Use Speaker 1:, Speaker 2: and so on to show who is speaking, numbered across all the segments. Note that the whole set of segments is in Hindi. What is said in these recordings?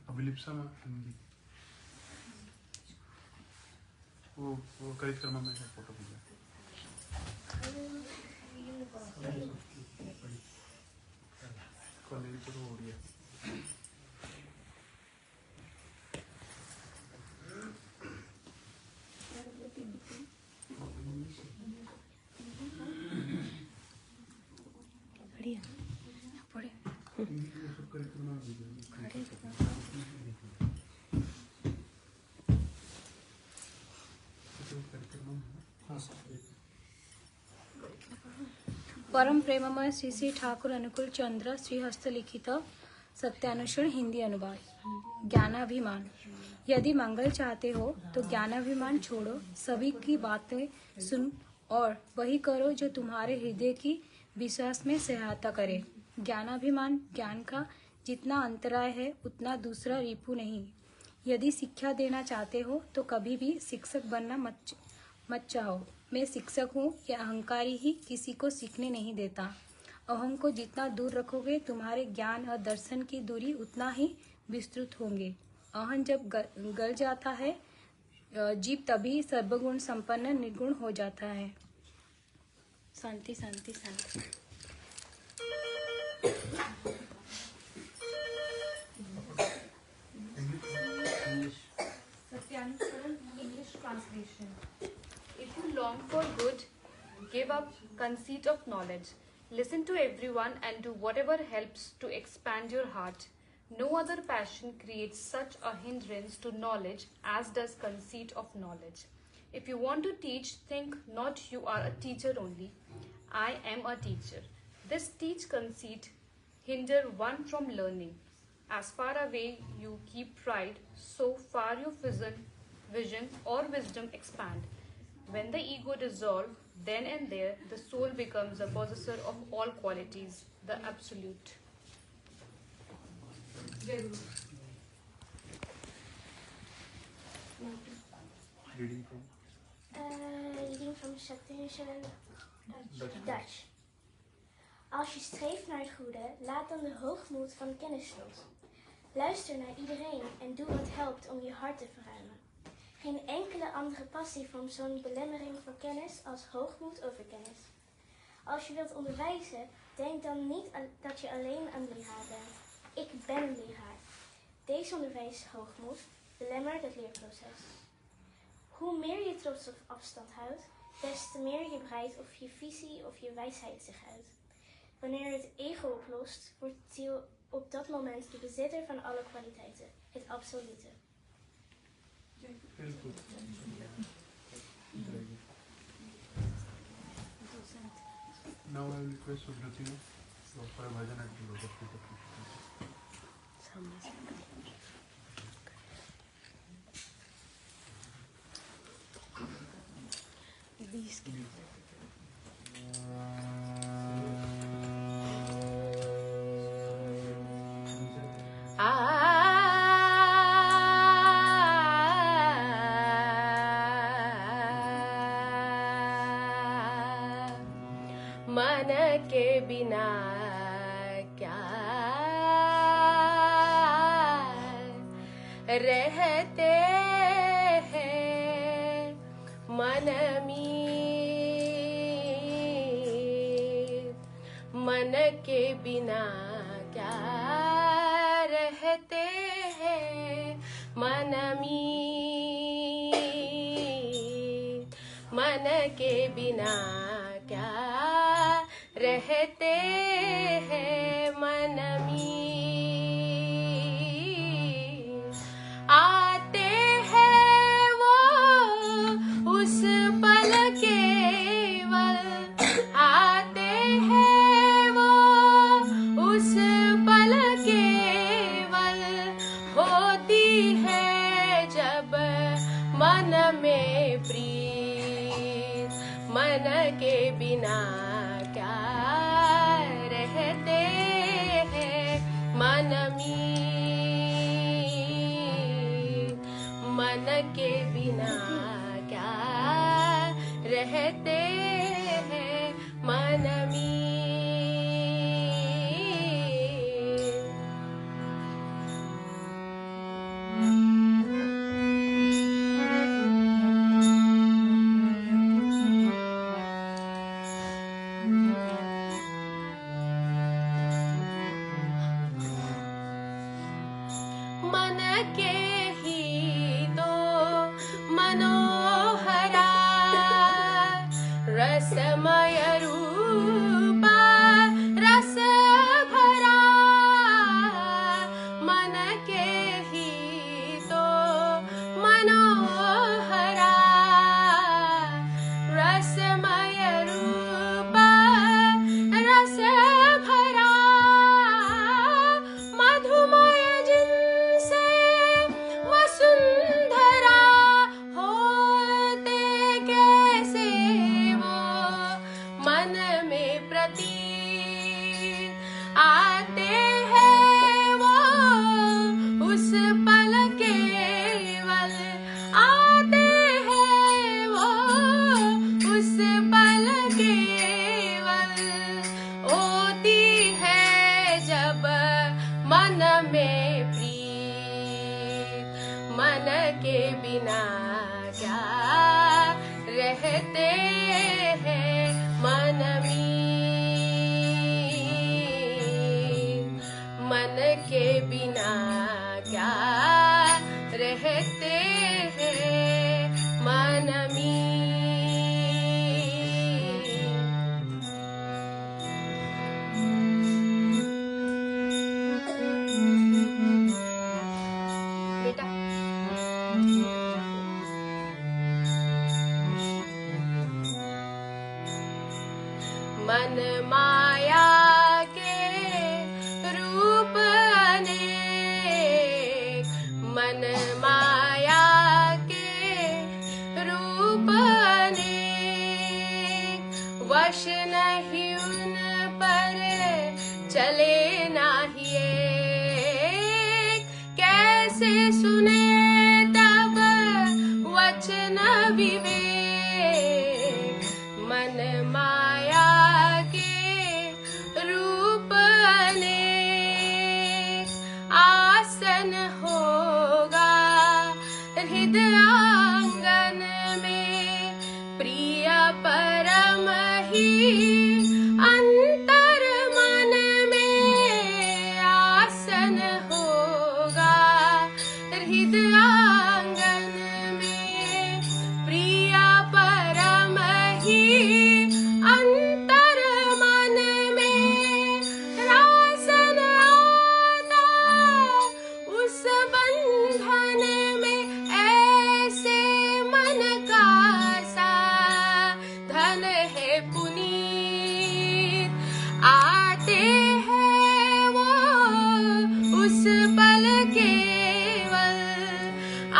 Speaker 1: अभिलिप्सा में हिंदी वो कार्यक्रम में है फोटो भी कॉलेज तो हो गया
Speaker 2: परम प्रेममय श्री श्री ठाकुर अनुकूल चंद्र श्री हस्तलिखित सत्यानुषण हिंदी अनुवाद। ज्ञानाभिमान। यदि मंगल चाहते हो तो ज्ञानाभिमान छोड़ो, सभी की बातें सुन और वही करो जो तुम्हारे हृदय की विश्वास में सहायता करे। ज्ञानाभिमान ज्ञान का जितना अंतराय है उतना दूसरा रिपु नहीं। यदि शिक्षा देना चाहते हो तो कभी भी शिक्षक बनना मत चाहो। मैं शिक्षक हूँ, यह अहंकारी ही किसी को सीखने नहीं देता। अहं को जितना दूर रखोगे तुम्हारे ज्ञान और दर्शन की दूरी उतना ही विस्तृत होंगे। अहं जब गल जाता है जीव तभी सर्वगुण संपन्न निर्गुण हो जाता है। शांति शांति शांति।
Speaker 3: Satyanusaran English translation. If you long for good, give up conceit of knowledge. Listen to everyone and do whatever helps to expand your heart. No other passion creates such a hindrance to knowledge as does conceit of knowledge. If you want to teach, think not you are a teacher only. I am a teacher. This teach conceit hinder one from learning. As far away you keep pride, so far your vision or wisdom expand. When the ego dissolves, then and there the soul becomes a possessor of all qualities, the absolute.
Speaker 4: Reading from Satyanusaran Dutch. Als je streeft naar het goede, laat dan de hoogmoed van kennis los. Luister naar iedereen en doe wat helpt om je hart te verruimen. Geen enkele andere passie vormt zo'n belemmering voor kennis als hoogmoed over kennis. Als je wilt onderwijzen, denk dan niet dat je alleen een leraar bent. Ik ben een leraar. Deze onderwijshoogmoed belemmert het leerproces. Hoe meer je trots op afstand houdt, des te meer je bereidt of je visie of je wijsheid zich uit. Wanneer het ego oplost, wordt het ziel op dat moment de bezitter van alle kwaliteiten, het absolute.
Speaker 1: Now I will request Subrati to offer a bhajan at the lotus feet of
Speaker 5: मन के बिना क्या रहते हैं मन के बिना क्या रहते हैं मन के बिना क्या रहते हैं मन आते हैं वो उस पल केवल आते हैं वो उस पल केवल होती है जब मन में प्रीत मन के बिना क्या रहते हैं मन के बिना क्या रहते हैं मनमी मन के ही तो मनोहरा रसमय रूपा रस भरा मन के ही तो मनोहरा रसमय रूपा रस भरा मधुमय जिनसे वसुंधरा होते कैसे वो मन में प्रतीत आते हैं वो उस पल केवल आते हैं वो उस पल केवल होती है जब मन में प्रीत मन के बिना क्या रहते हैं मनमी मन के बिना क्या रहते हैं मनमी बेटा मन माया के रूप अनेक मन माया के रूप अनेक वश नहीं उन पर चले नाही एक कैसे सुने तब वचन विवेक मन माया के रूप अनेक आसन होगा हृदय आंगन में प्रिय परम ही अंतर मन में आसन होगा हृदय आंगन में प्रिय परम ही अंतर मन में रासन आता उस बंधन में ऐसे मन का साधन है पुनीत आते हैं वो उस पल केवल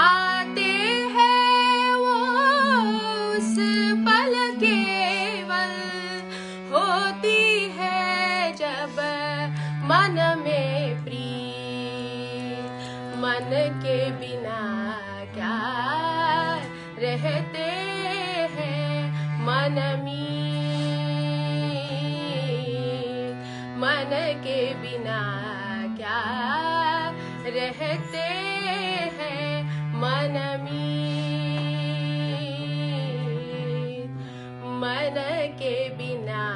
Speaker 5: आते हैं वो उस पल केवल होती है जब मन में प्रीत मन के बिना क्या रहते हैं मनमी मन के बिना क्या रहते हैं मनमी मन के बिना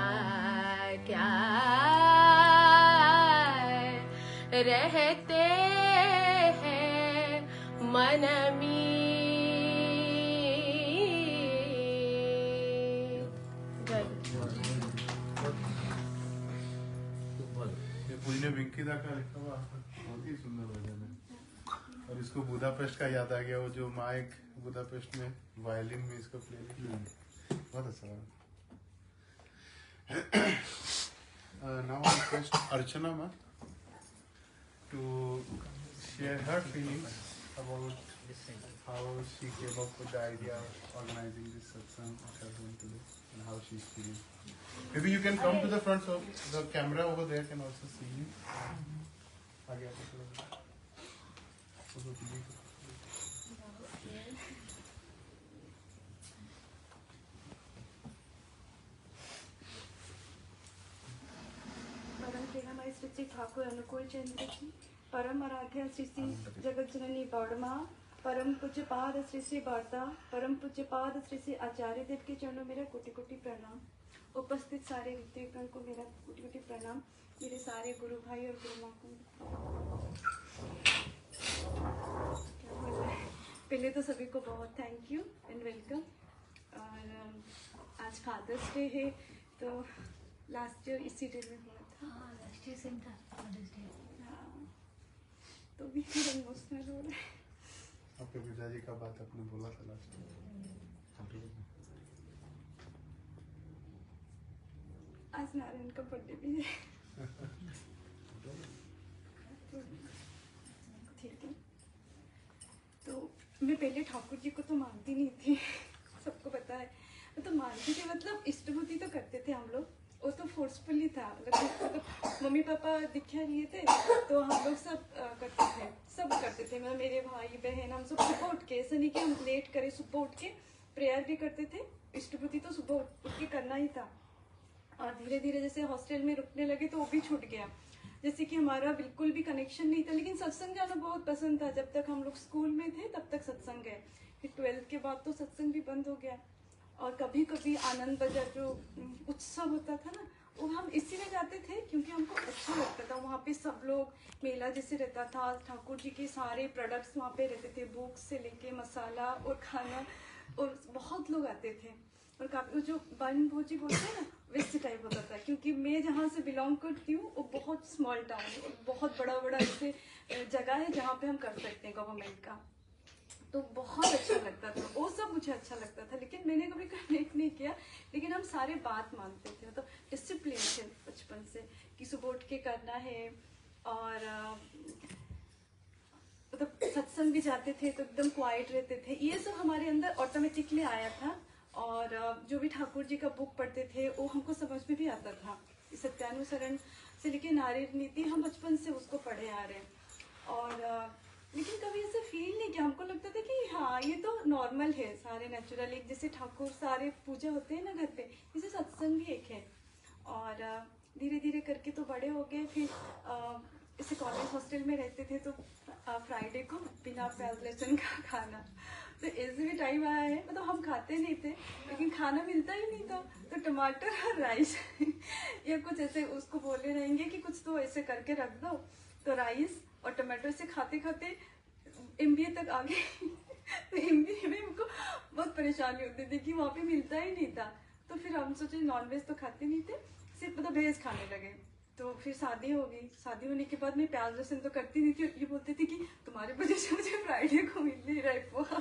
Speaker 5: क्या रहते हैं मनमी
Speaker 1: ये पूरी ने विंकी दा का लिखा हुआ बहुत ही सुंदर भजन है। और इसको बुदापेस्ट का याद आ गया, वो जो माइक बुदापेस्ट में वायलिन में इसको प्ले किया, बहुत अच्छा लगा। Now I request Archana ma to share her feelings about how she came up with the idea of organizing this satsang at her home today and how she's feeling. Maybe you can come to the front so the camera over there can also see you. आगे आके थोड़ा फोटो क्लिक
Speaker 6: श्री ठाकुर अनुकूल चंद्र की, परम आराध्या श्री श्री जगत जननी बौड़मा, परम पूज्य पाद श्री श्री वार्ता, परम पूज्य पाद श्री श्री आचार्य देव के चरणों मेरा कोटि कोटि प्रणाम। उपस्थित सारे ऋत्विकगण को मेरा कोटि कोटि प्रणाम। मेरे सारे गुरु भाई और गुरु माँ को क्या बोल रहे हैं, पहले तो सभी को बहुत थैंक यू एंड वेलकम। और आज फादर्स डे है, तो लास्ट ईयर इसी डे में हुआ था।
Speaker 2: हाँ, लास्ट ईयर सेम था फादर्स डे।
Speaker 6: हाँ, तो भी फिर इमोशनल हो रहा है।
Speaker 1: आपके पिताजी का बात आपने बोला था लास्ट में।
Speaker 6: आज नारायण का बर्थडे भी है। ठीक है, तो मैं पहले ठाकुर जी को तो मानती नहीं थी, सबको पता है। तो मानती थी मतलब इष्टभूति तो करते थे हम लोग, वो तो फोर्सफुली था। मतलब मम्मी पापा दीक्षा लिए थे तो हम लोग सब करते थे, सब करते थे। मतलब मेरे भाई बहन हम सब सुबह उठ के, ऐसा नहीं कि हम लेट करें, सुबह उठ के प्रेयर भी करते थे। इष्टभूति तो सुबह उठ के करना ही था। और धीरे धीरे जैसे हॉस्टल में रुकने लगे तो वो भी छूट गया, जैसे कि हमारा बिल्कुल भी कनेक्शन नहीं था। लेकिन सत्संग जाना बहुत पसंद था। जब तक हम लोग स्कूल में थे तब तक सत्संग गए, फिर 12th के बाद तो सत्संग भी बंद हो गया। और कभी कभी आनंद बाजार जो उत्सव होता था ना, वो हम इसीलिए जाते थे क्योंकि हमको अच्छा लगता था। वहाँ पे सब लोग, मेला जैसे रहता था, ठाकुर जी के सारे प्रोडक्ट्स वहाँ पे रहते थे, बुक्स से लेके मसाला और खाना, और बहुत लोग आते थे। और काफी जो बन भोजी बोलते हैं ना, वैसे टाइप होता था। क्योंकि मैं जहाँ से बिलोंग करती हूँ वो बहुत स्मॉल टाउन है, बहुत बड़ा बड़ा ऐसे जगह है जहाँ पे हम कर सकते हैं गवर्नमेंट का। तो बहुत अच्छा लगता था, वो सब मुझे अच्छा लगता था। लेकिन मैंने कभी कनेक्ट नहीं किया। लेकिन हम सारे बात मानते थे, मतलब डिसिप्लिन थे बचपन से कि सुबह उठ के करना है। और मतलब सत्संग भी जाते थे तो एकदम क्वाइट रहते थे। ये सब हमारे अंदर ऑटोमेटिकली आया था। और जो भी ठाकुर जी का बुक पढ़ते थे वो हमको समझ में भी आता था। सत्यानुसरण से लेके नारी नीति हम बचपन से उसको पढ़े आ रहे हैं। और लेकिन कभी ऐसे फील नहीं किया। हमको लगता था कि हाँ ये तो नॉर्मल है, सारे नेचुरल, एक जैसे ठाकुर सारे पूजा होते हैं ना घर पे, जैसे सत्संग भी एक है। और धीरे धीरे करके तो बड़े हो गए। फिर इसे कॉलेज हॉस्टल में रहते थे तो फ्राइडे को बिना प्याज लहसुन का खाना, तो ऐसे भी टाइम आया है। मतलब हम खाते नहीं थे लेकिन खाना मिलता ही नहीं था, तो टमाटर और राइस या कुछ ऐसे उसको बोले रहेंगे कि कुछ तो ऐसे करके रख दो, तो राइस और टमाटर से खाते खाते MBA तक आ गए। तो MBA में हमको बहुत परेशानी होती थी कि वहाँ पे मिलता ही नहीं था। तो फिर हम सोचे नॉनवेज तो खाते नहीं थे, सिर्फ मतलब वेज खाने लगे। तो फिर शादी हो गई। शादी होने के बाद मैं प्याज लहसुन तो करती नहीं थी। ये बोलते थे कि तुम्हारी वजह से मुझे फ्राइडे को मिल नहीं रहा है पोहा।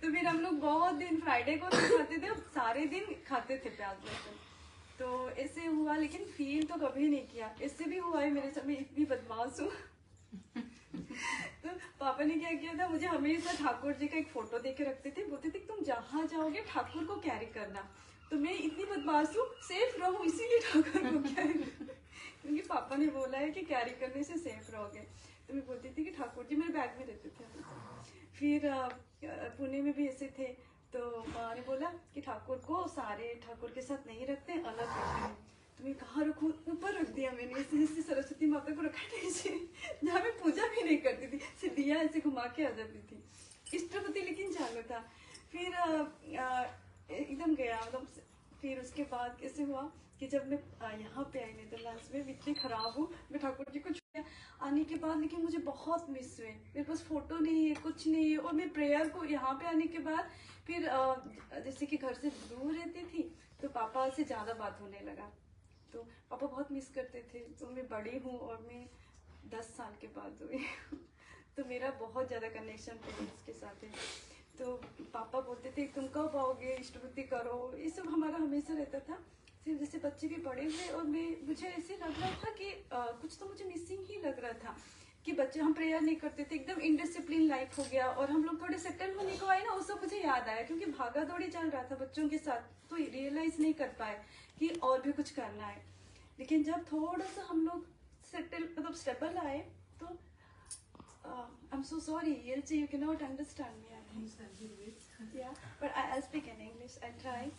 Speaker 6: तो फिर हम लोग बहुत दिन फ्राइडे को नहीं खाते थे, सारे दिन खाते थे प्याज लहसुन। तो ऐसे हुआ, लेकिन फील तो कभी नहीं किया। इससे भी हुआ है मेरे साथ, मैं इतनी बदमाश हूँ। तो पापा ने क्या किया था, मुझे हमेशा ठाकुर जी का एक फोटो दे के रखते थे। बोलते थे तुम जहाँ जाओगे ठाकुर को कैरी करना। तो मैं इतनी बदमाश हूँ, सेफ रहूँ इसीलिए ठाकुर को कैरी, क्योंकि पापा ने बोला है कि कैरी करने से सेफ रहोगे। तो मैं बोलती थी कि ठाकुर जी मेरे बैग में रहते थे। फिर पुणे में भी ऐसे थे, तो माँ ने बोला कि ठाकुर को सारे ठाकुर के साथ नहीं रखते, अलग रखते हैं। तो मैं कहाँ रखूँ, ऊपर रख दिया मैंने। ऐसे सरस्वती माता को रखा नीचे, जहाँ मैं पूजा भी नहीं करती थी, सिर्फ दिया ऐसे घुमा के आ जाती थी। इष्टपति लेकिन चालू था। फिर एकदम गया, मतलब फिर उसके बाद कैसे हुआ कि जब मैं यहाँ पे आई नीदरलैंड्स में, इतनी खराब हूँ, मैं ठाकुर जी को छूया आने के बाद। लेकिन मुझे बहुत मिस हुए, मेरे पास फोटो नहीं है, कुछ नहीं है। और मैं प्रेयर को यहाँ पे आने के बाद फिर जैसे कि घर से दूर रहती थी तो पापा से ज़्यादा बात होने लगा। तो पापा बहुत मिस करते थे। तो मैं बड़ी हूँ और मैं 10 साल के बाद हुई। तो मेरा बहुत ज़्यादा कनेक्शन पेरेंट्स के साथ है। तो पापा बोलते थे तुम कब आओगे, इष्टभूति करो, ये सब हमारा हमेशा रहता था। फिर जैसे बच्चे भी बड़े हुए और मुझे ऐसे लग रहा था कि कुछ तो मुझे मिसिंग ही लग रहा था कि बच्चे, हम प्रेयर नहीं करते थे, एकदम इनडिसिप्लिन लाइफ हो गया। और हम लोग थोड़े सेटल होने को आए ना, वो सब मुझे याद आया, क्योंकि भागा दौड़ी चल रहा था बच्चों के साथ। तो रियलाइज नहीं कर पाए कि और भी कुछ करना है। लेकिन जब थोड़ा सा हम लोग सेटल, मतलब स्टेबल आए, तो I'm so sorry, Yelchi, you cannot understand me, I think. Yeah, but I'll speak in English. I'll try.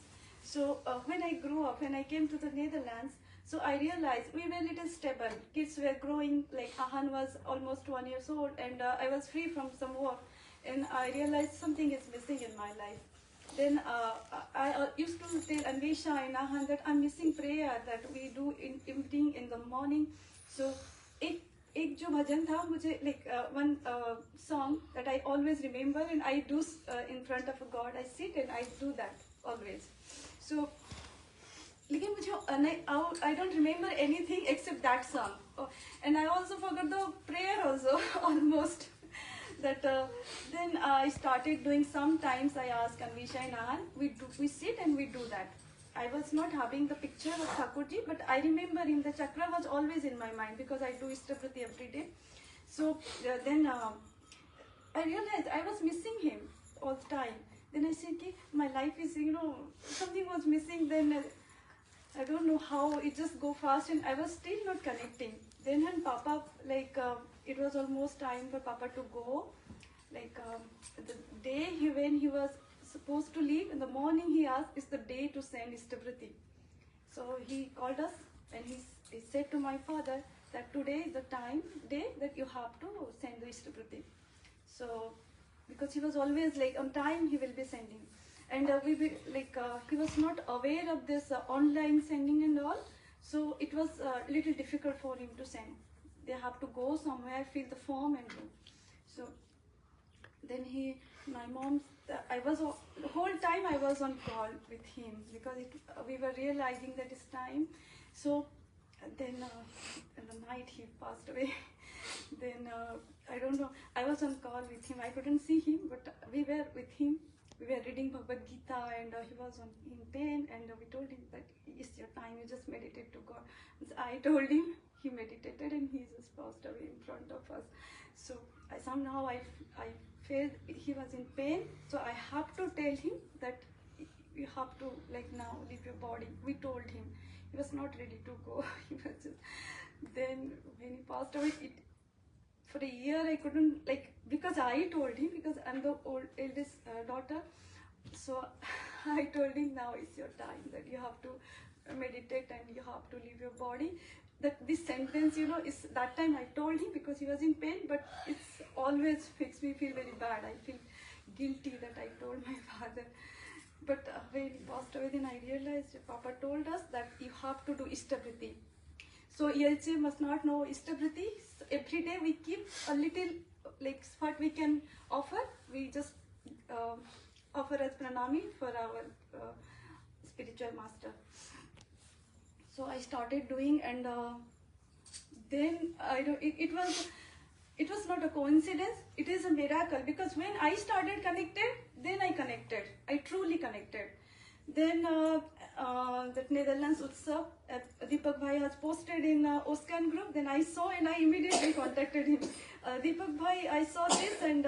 Speaker 6: So when I grew up, when I came to the Netherlands, So I realized we were little stable. Kids were growing, like Ahan was almost 1 year old, and I was free from some work. And I realized something is missing in my life. Then I used to tell Anvesha and Ahan that I'm missing prayer that we do in evening, in the morning. So एक जो भजन था मुझे like one song that I always remember, and I do in front of God. I sit and I do that always. So लेकिन मुझे I don't remember anything except that song. Oh, and I also forgot the prayer also almost. That then I started doing. Sometimes I ask Anvisha and Ahan, we sit and we do that. I was not having the picture of Thakurji, but I remember him. The chakra was always in my mind because I do Ishtaprati every day. So then I realized I was missing him all the time. Then I said, my life is, something was missing. Then I don't know how, it just go fast, and I was still not connecting. Then when Papa, it was almost time for Papa to go. The day when he was supposed to leave, in the morning he asked, is the day to send Ishtaprati. So he called us and he said to my father that today is the day that you have to send the Ishtaprati. So, because he was always on time, he will be sending. And he was not aware of this online sending and all. So it was a little difficult for him to send. They have to go somewhere, fill the form and do. So then my mom, the whole time I was on call with him because we were realizing that it's time. So then in the night he passed away. Then I don't know, I was on call with him. I couldn't see him, but we were with him. We were reading Bhagavad Gita, and he was in pain, and we told him that it's your time, you just meditate to God. So I told him, he meditated, and he just passed away in front of us. So I felt he was in pain, so I have to tell him that you have to now leave your body. We told him. He was not ready to go. He was just, then when he passed away, for a year I couldn't, because I told him, because I'm the eldest daughter, so I told him, now is your time, that you have to meditate and you have to leave your body. That this sentence, is that time I told him because he was in pain, but it's always makes me feel very bad. I feel guilty that I told my father. But when he passed away, then I realized Papa told us that you have to do Ishtaprati. So ELJ must not know Ishtaprati. Every day we keep a little, what we can offer. We just offer as pranami for our spiritual master. So I started doing, and then it was not a coincidence. It is a miracle, because when I started connected, then I connected. I truly connected. Then that Netherlands Utsav, Deepak Bhai has posted in Oscan group. Then I saw and I immediately contacted him. Deepak Bhai, I saw this, and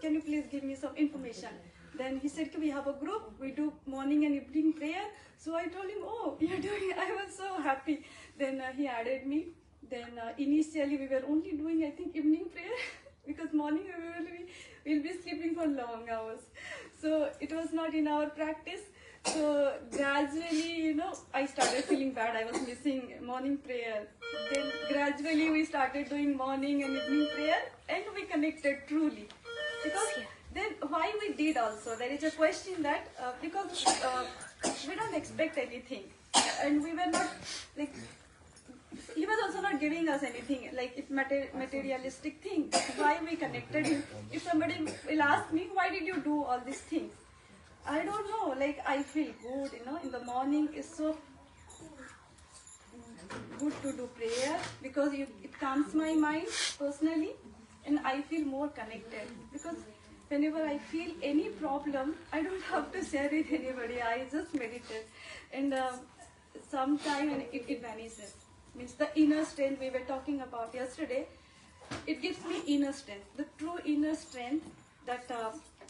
Speaker 6: can you please give me some information? Then he said, we have a group, we do morning and evening prayer. So I told him, oh, you're doing it. I was so happy. Then he added me. Then initially we were only doing, I think, evening prayer because morning we'll be sleeping for long hours. So it was not in our practice. So gradually, I started feeling bad. I was missing morning prayer. Then gradually we started doing morning and evening prayer, and we connected truly. Because then why we did also, there is a question that because we don't expect anything, and we were not he was also not giving us anything materialistic thing. Why we connected him? If somebody will ask me, why did you do all these things? I don't know, I feel good, in the morning it's so good to do prayer because it calms my mind personally, and I feel more connected, because whenever I feel any problem, I don't have to share it with anybody. I just meditate, and sometime it vanishes. Means the inner strength we were talking about yesterday, it gives me inner strength, the true inner strength. That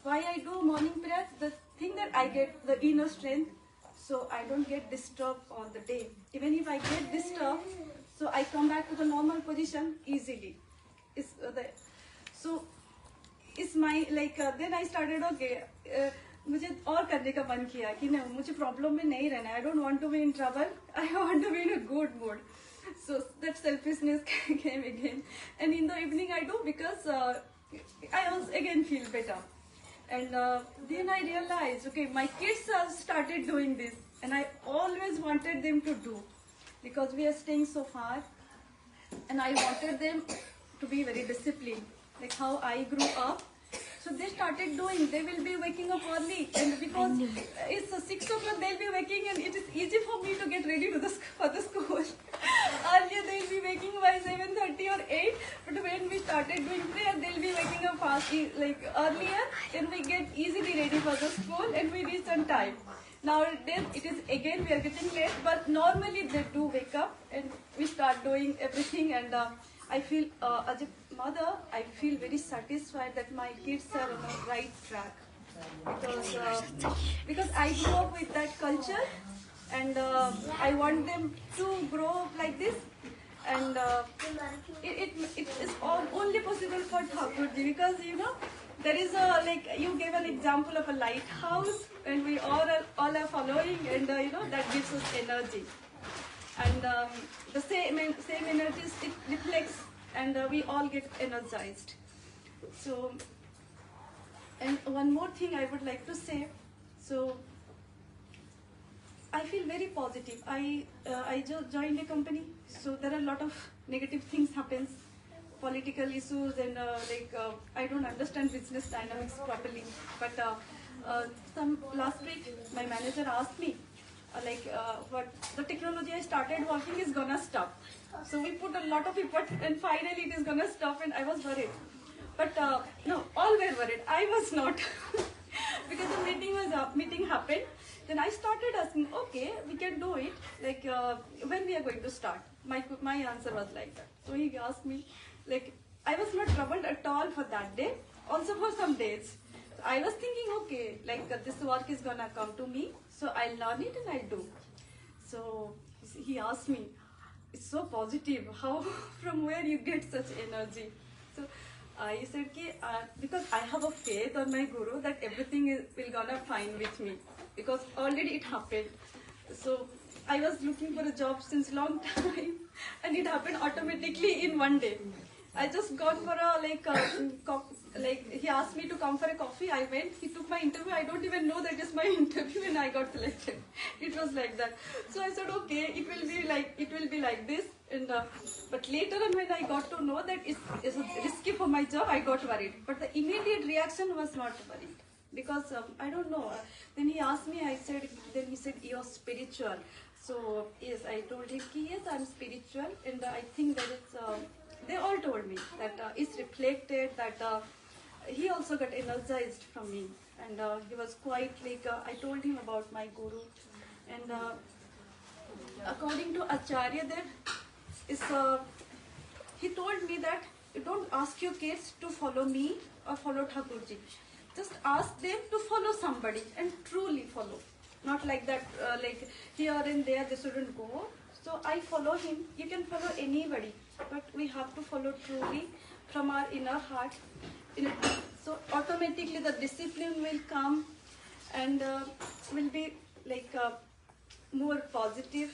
Speaker 6: why I do morning prayer, the thing that I get the inner strength, so I don't get disturbed all the day. Even if I get disturbed, so I come back to the normal position easily. So it's my then I started मुझे और करने का मन किया कि नहीं, मुझे प्रॉब्लम में नहीं रहना. I don't want to be in trouble. I want to be in a good mood. So that selfishness came again. And in the evening I do because I also again feel better. And then I realized, okay, my kids have started doing this, and I always wanted them to do, because we are staying so far, and I wanted them to be very disciplined, like how I grew up. So they started doing. They will be waking up early, and because it's 6 o'clock, they'll be waking, and it is easy for me to get ready to for the school. Earlier they'll be waking by 7:30 or 8, but when we started doing prayer, they'll be waking up fast, like earlier, and we get easily ready for the school, and we reach on time. Nowadays it is again we are getting late, but normally they do wake up, and we start doing everything, and I feel as a mother, I feel very satisfied that my kids are on the right track, because I grew up with that culture, and I want them to grow up like this, and it is only possible for Thakurji, because there is like you gave an example of a lighthouse, and we all are following, and that gives us energy. And the same energy it reflects, and we all get energized. So, and one more thing I would like to say. So, I feel very positive. I just joined a company, so there are a lot of negative things happens, political issues, and I don't understand business dynamics properly. But last week, my manager asked me, what the technology I started working is gonna stop. So we put a lot of effort, and finally it is gonna stop, and I was worried. But no, all were worried. I was not, because the meeting happened. Then I started asking, okay, we can do it. Like when we are going to start? My answer was like that. So he asked me, like I was not troubled at all for that day. Also for some days, so I was thinking, okay, like this work is gonna come to me, so I'll learn it and I'll do. So he asked me, it's so positive. How, from where you get such energy? So I said, because I have a faith on my guru that everything will gonna fine with me, because already it happened. So I was looking for a job since long time, and it happened automatically in one day. I just got for a he asked me to come for a coffee. I went. He took my interview. I don't even know that is my interview, and I got selected. It was like that. So I said, okay, it will be like this. And but later on, when I got to know that it's risky for my job, I got worried. But the immediate reaction was not worried, because I don't know. Then he asked me. Then he said, you're spiritual. So yes, I told him, yes, I'm spiritual, and I think that it's. They all told me that it's reflected that he also got energized from me, and he was quite like I told him about my guru, and according to Acharya, he told me that you don't ask your kids to follow me or follow Thakurji. Just ask them to follow somebody and truly follow. Not like that, like here and there they shouldn't go. So I follow him. You can follow anybody, but we have to follow truly from our inner heart. So automatically the discipline will come, and will be like more positive,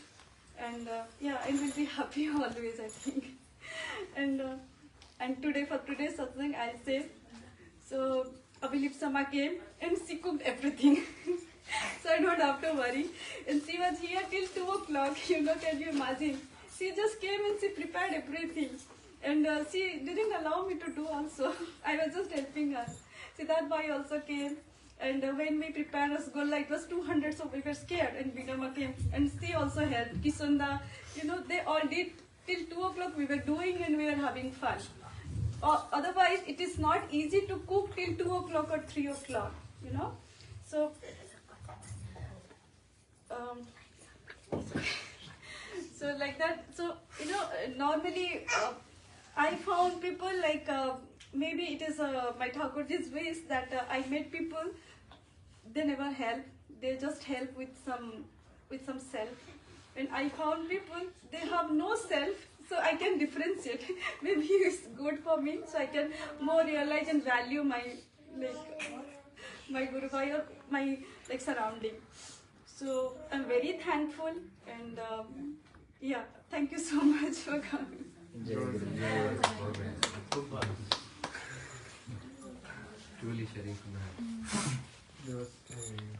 Speaker 6: and and will be happy always, I think. And today, for today's satsang, I'll say, so Abilip Sama came and she cooked everything. So I don't have to worry. And she was here till 2 o'clock, can you imagine? She just came and she prepared everything. And she didn't allow me to do also. I was just helping her. Siddharth Bhai also came. And when we prepared Rasgulla, it was 200, so we were scared. And Bidama came. And she also helped. Kisunda, they all did. Till 2 o'clock we were doing, and we were having fun. Otherwise, it is not easy to cook till 2 o'clock or 3 o'clock, So, so like that. So, normally I found people like, maybe it is my Thakurji's ways that I met people, they never help. They just help with some self. When I found people, they have no self, so I can differentiate. Maybe it's good for me, so I can more realize and value my my Guru Bhai or my like surrounding. So I'm very thankful and yeah, thank you so much for coming.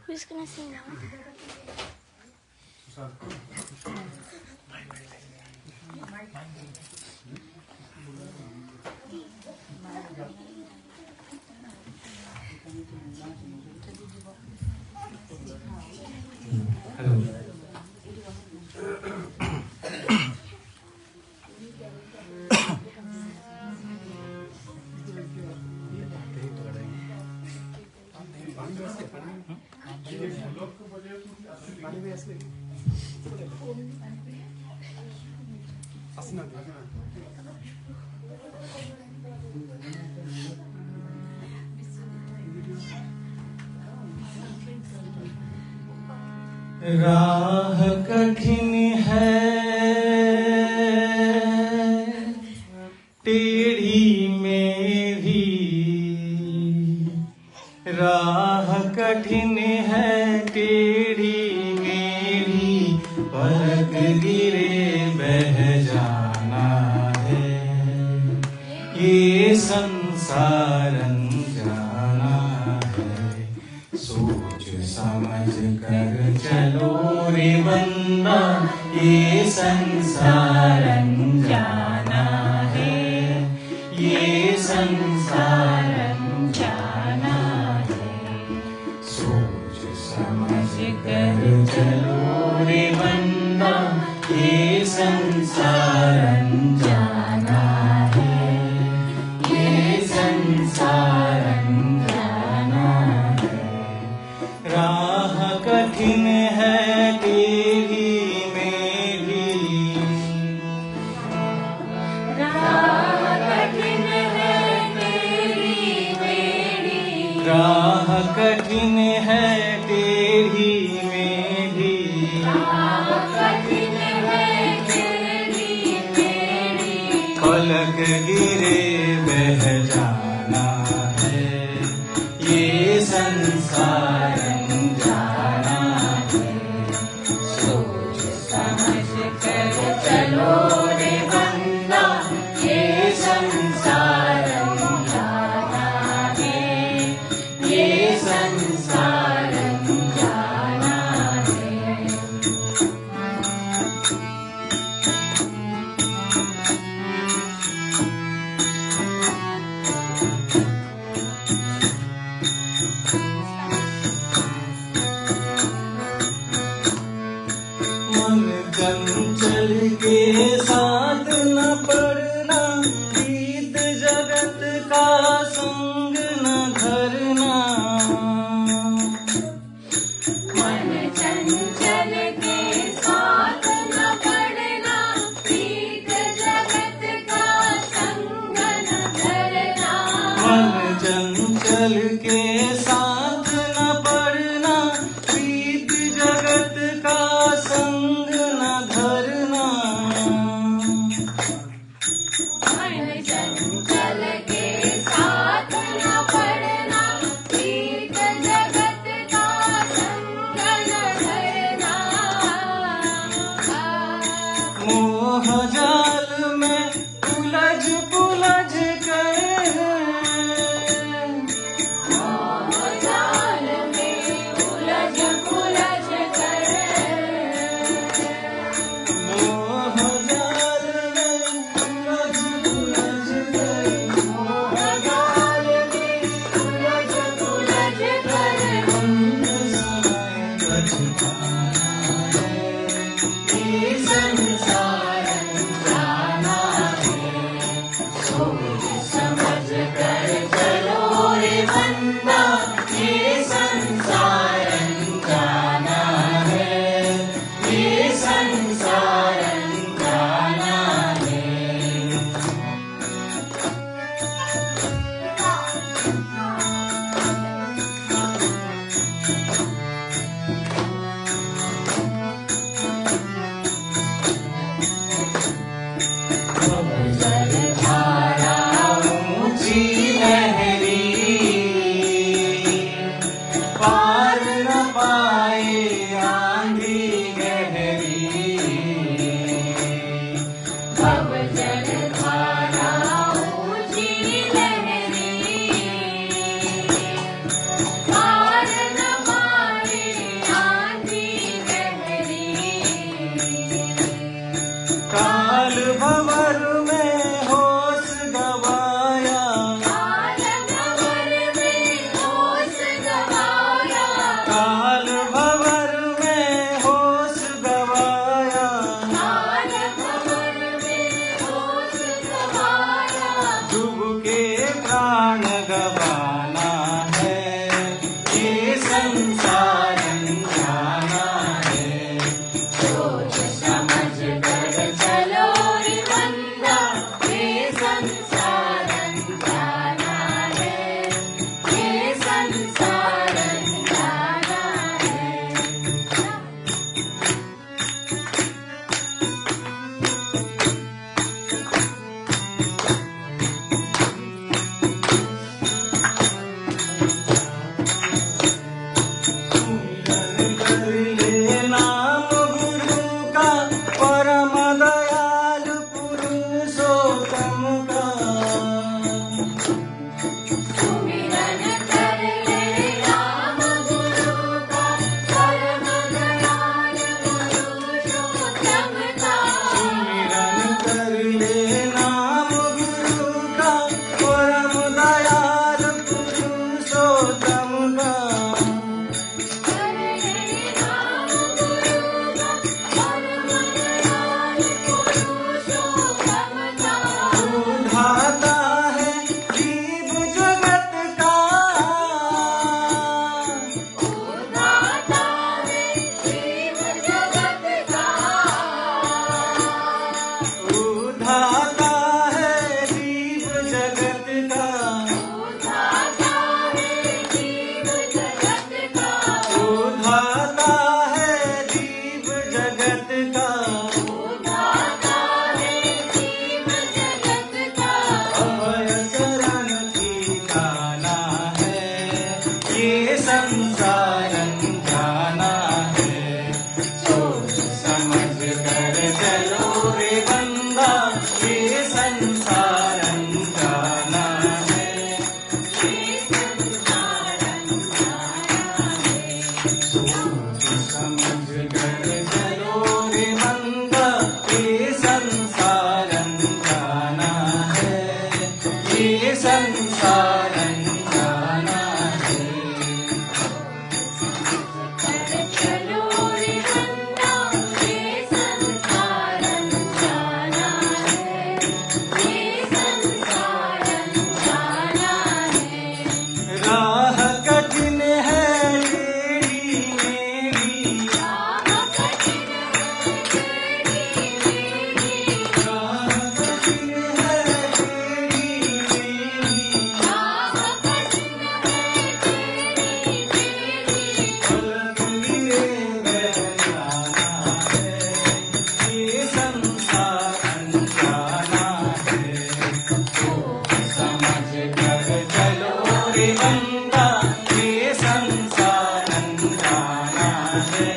Speaker 4: Who's gonna sing now?
Speaker 7: राह कठिन है टेढ़ी मेरी, राह कठिन है टेढ़ी मेरी, पलक गिरे बह जाना है, ये संसार अनजाना है, सोच समझ कर चलो रे बंदा, ये संसार अनजाना है, ये संसार अनजाना है, सोच समझ कर चलो रे बंदा, ये संसार अनजाना है, ये संसार अनजाना है, राह कठिन है तेरी मेरी, राह कठिन है तेरी मेरी, राह कठिन है तेरी मेरी, राह कठिन है तेरी मेरी, पलक गिरे बह जाना है, ये संसार अनजाना है, सोच समझ कर चलो रे बंदा, ये संसार अनजाना है, ये संसार अनजाना है। मन चंचल के साथ न पड़ना, प्रीत जगत का संग न धरना, मन चंचल के साथ न पड़ना, प्रीत जगत का संग न धरना, मन चंचल के साथ न पड़ना, प्रीत जगत का संग न धरना, मन चंचल के साथ न पड़ना, प्रीत जगत का संग न धरना, मोह जाल में उलझ पुलझ कर, मोह संसारं जाना है, सोच समझ कर चलो रे बंदा, ये संसारं जाना है, ये संसारं जाना है, सोच समझ कर चलो रे बंदा, ये संसारं जाना है, ये संसारं जाना है।
Speaker 5: चलो रे बंदा, ये संसारं जाना है, ये संसारं जाना है।
Speaker 7: राह कठिन है टेढ़ी मेरी,
Speaker 5: राह कठिन है टेढ़ी मेरी,
Speaker 7: राह कठिन है टेढ़ी मेरी,
Speaker 5: राह कठिन है टेढ़ी मेरी।
Speaker 7: पलक लिए बह जाना है, ये संसारं जाना है, सोच समझ कर चलो रे बंदा, ये संसारं जाना है,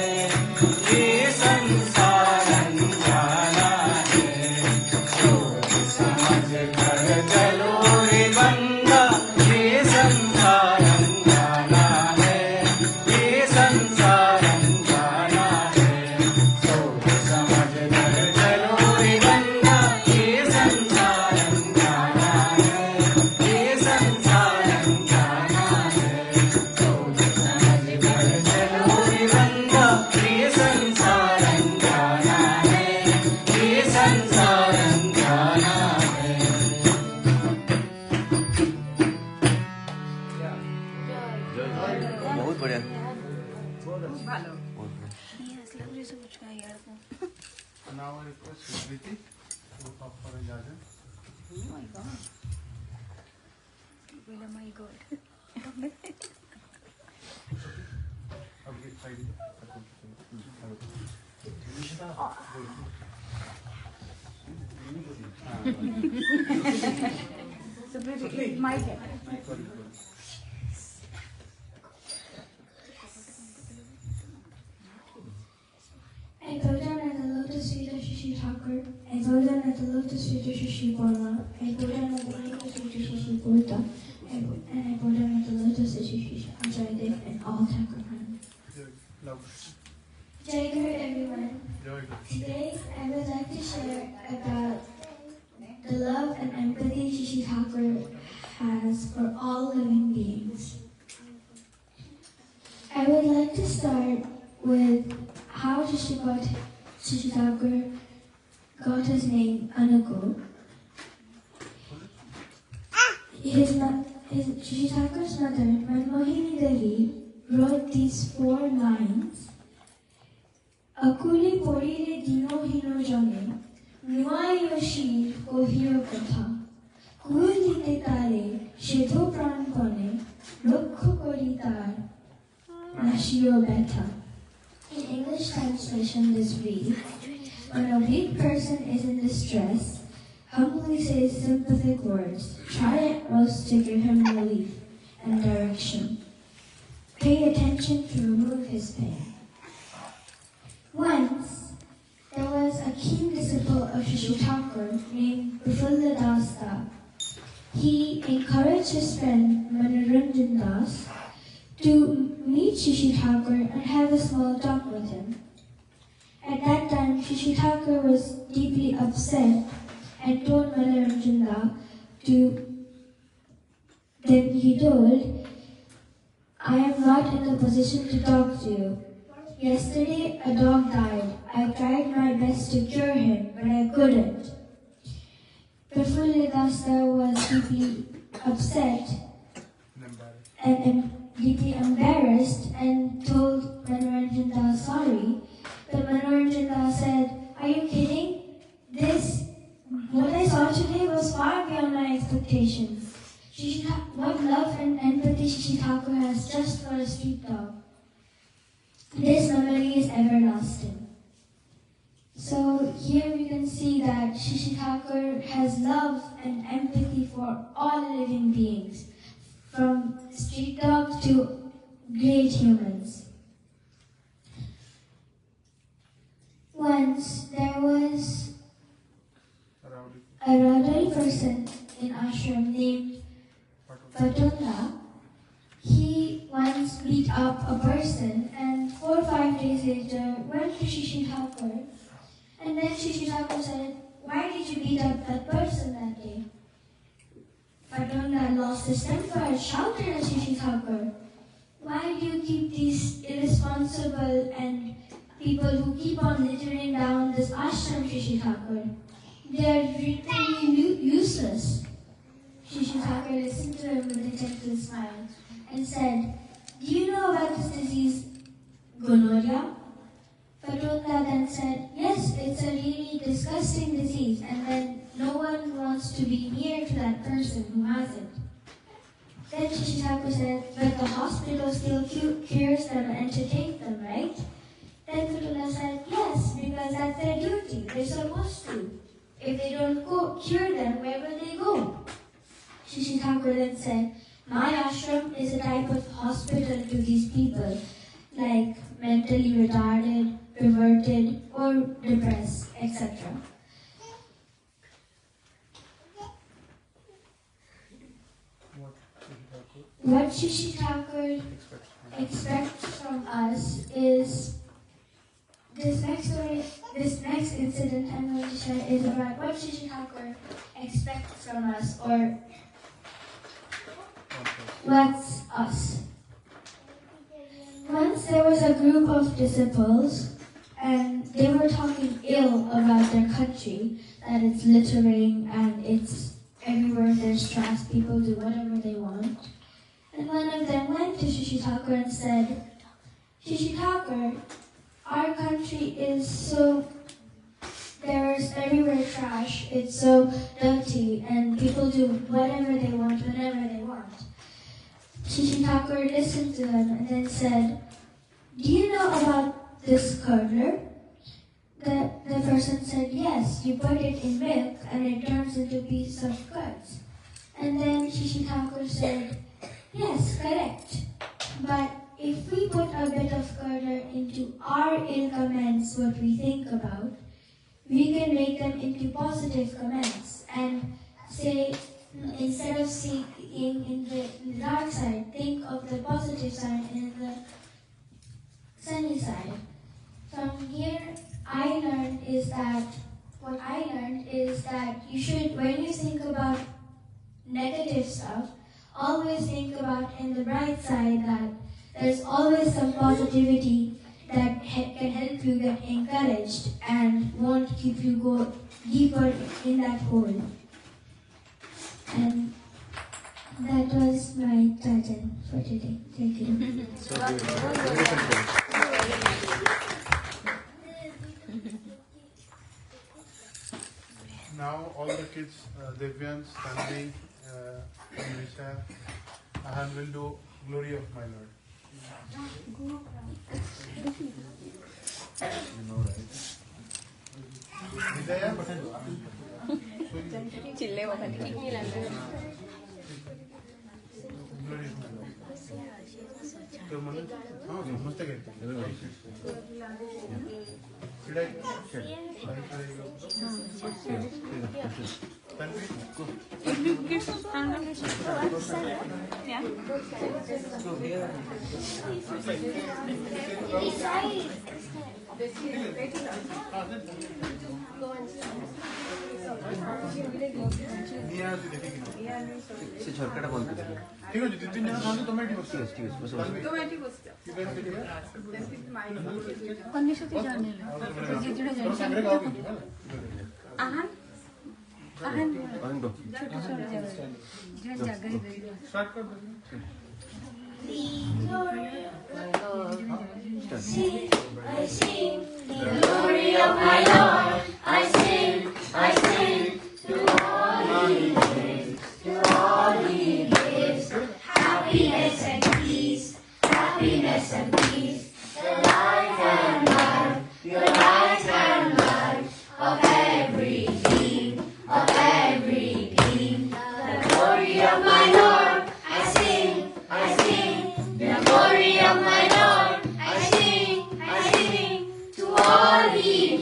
Speaker 7: ये संसारं जाना है, सोच समझ कर चलो रे बंदा, ये संसारं जाना है, ये संसारं जाना है, सोच समझ कर चलो रे बंदा, ये संसारं जाना है, ये संसारं जाना है, सोच समझ कर चलो रे बंदा, ये संसारं जाना है, ये संसारं जाना है।
Speaker 8: बहुत बढ़िया।
Speaker 1: Now I request Smriti to come for a judgment. अभी side
Speaker 4: I bow down at the lotus feet of Shishi Thakur. I bow down at the lotus feet of Shishi Bola. I bow down at the lotus feet of Shishi Buddha. And I bow down at the lotus feet of Shishi Ajayadev and all Thakur friends.
Speaker 1: love.
Speaker 4: Jai Guru everyone.
Speaker 1: Joy.
Speaker 4: Today I would like to share about the love and empathy Shishi Thakur has for all living beings. I would like to start with how Shishi Thakur got his name Anukul. Shishi Thakur's mother, Manmohini Devi, wrote these 4 lines. Akuli porire dino hino jane, nuai yoshir kohio kotha. Kul dite tare, shedho pran pone, lokho kori tar, nashio beta. In English translation, this reads, when a weak person is in distress, humbly say sympathetic words, try at most to give him relief and direction. Pay attention to remove his pain. Once, there was a keen disciple of Shishi Thakur named Prafulla Das Da. He encouraged his friend Manoranjan Das to meet Shishi Thakur and have a small talk with him. At that time, Shishi Thakur was deeply upset and told Manoranjan Das then he told, I am not in the position to talk to you. Yesterday, a dog died. I tried my best to cure him, but I couldn't. Prafulla Das Da was deeply upset and deeply embarrassed and told Manoranjan Das sorry. But Manoranjan Das said, are you kidding? What I saw today was far beyond my expectations. What love and empathy Shishi Thakur has just for a street dog. This memory is everlasting. So here we can see that Shishi Thakur has love and empathy for all living beings, from street dogs to great humans. Once there was a rowdy person in ashram named Patunda. He once beat up a person and 4 or 5 days later went to Shishi Thakur. And then Shishi Thakur said, "Why did you beat up that person that day?" Patunda lost his temper and shouted at Shishi Thakur, "Why do you keep these irresponsible and people who keep on littering down this ashram, Shishi Thakur? They are really useless." Shishi Thakur listened to him with a gentle smile and said, "Do you know about this disease, gonorrhea?" Patunda then said, "Yes, it's a really disgusting disease, and then no one wants to be near to that person who has it." Then Shishi Thakur said, "But the hospital still cures them and entertains them, right?" Then Patunda said, "Yes, because that's their duty. They're supposed to. If they don't cure them, where will they go?" Shishi Thakur then said, "My ashram is a type of hospital to these people, like mentally retarded, perverted, or depressed, etc. What Shishi Thakur expects from us is this next incident I'm going to share is about what Shishi Thakur expects from us, or what's us. Once there was a group of disciples and they were talking ill about their country, that it's littering and it's everywhere there's trash, people do whatever they want. And one of them went to Shishi Thakur and said, "Shishi Thakur, our country is so, there's everywhere trash, it's so dirty, and people do whatever they want, whenever they want." Shishi Thakur listened to him and then said, "Do you know about this curdler?" The person said, "Yes, you put it in milk and it turns into a piece of curds." And then Shishi Thakur said, "Yes, correct. But if we put a bit of curdler into our ill comments, what we think about, we can make them into positive comments and say, instead of seeing in the dark side, think of the positive side and the sunny side." From here, what I learned is that you should, when you think about negative stuff, always think about in the bright side that there's always some positivity that can help you get encouraged and won't keep you go deeper in that hole. And that was my pattern for today. Thank you.
Speaker 1: Now all the kids, Divyan, Stanley, Nisha, Ahan will do Glory of My Lord. Vidya,
Speaker 5: चिल्ले वाला
Speaker 1: Glory of My Lord. तो मन हाँ समझते कहते हैं
Speaker 8: से झरकाटा बंद कर दिया
Speaker 1: ठीक है जितनी जना खाने तो मैं ठीक
Speaker 8: ठीक है बस
Speaker 6: तो मैं ठीक बसते
Speaker 2: कन्याशुती जाने आहान आहान
Speaker 8: बंद दो
Speaker 2: छोटे छोटे जगह
Speaker 1: स्टार्ट कर दो
Speaker 4: Sing, I sing the glory of my Lord. I sing to all He gives, to all He gives. Happiness and peace, happiness and peace. The life and love, the light and life of every being, of every being. The glory of my Lord. I sing the glory of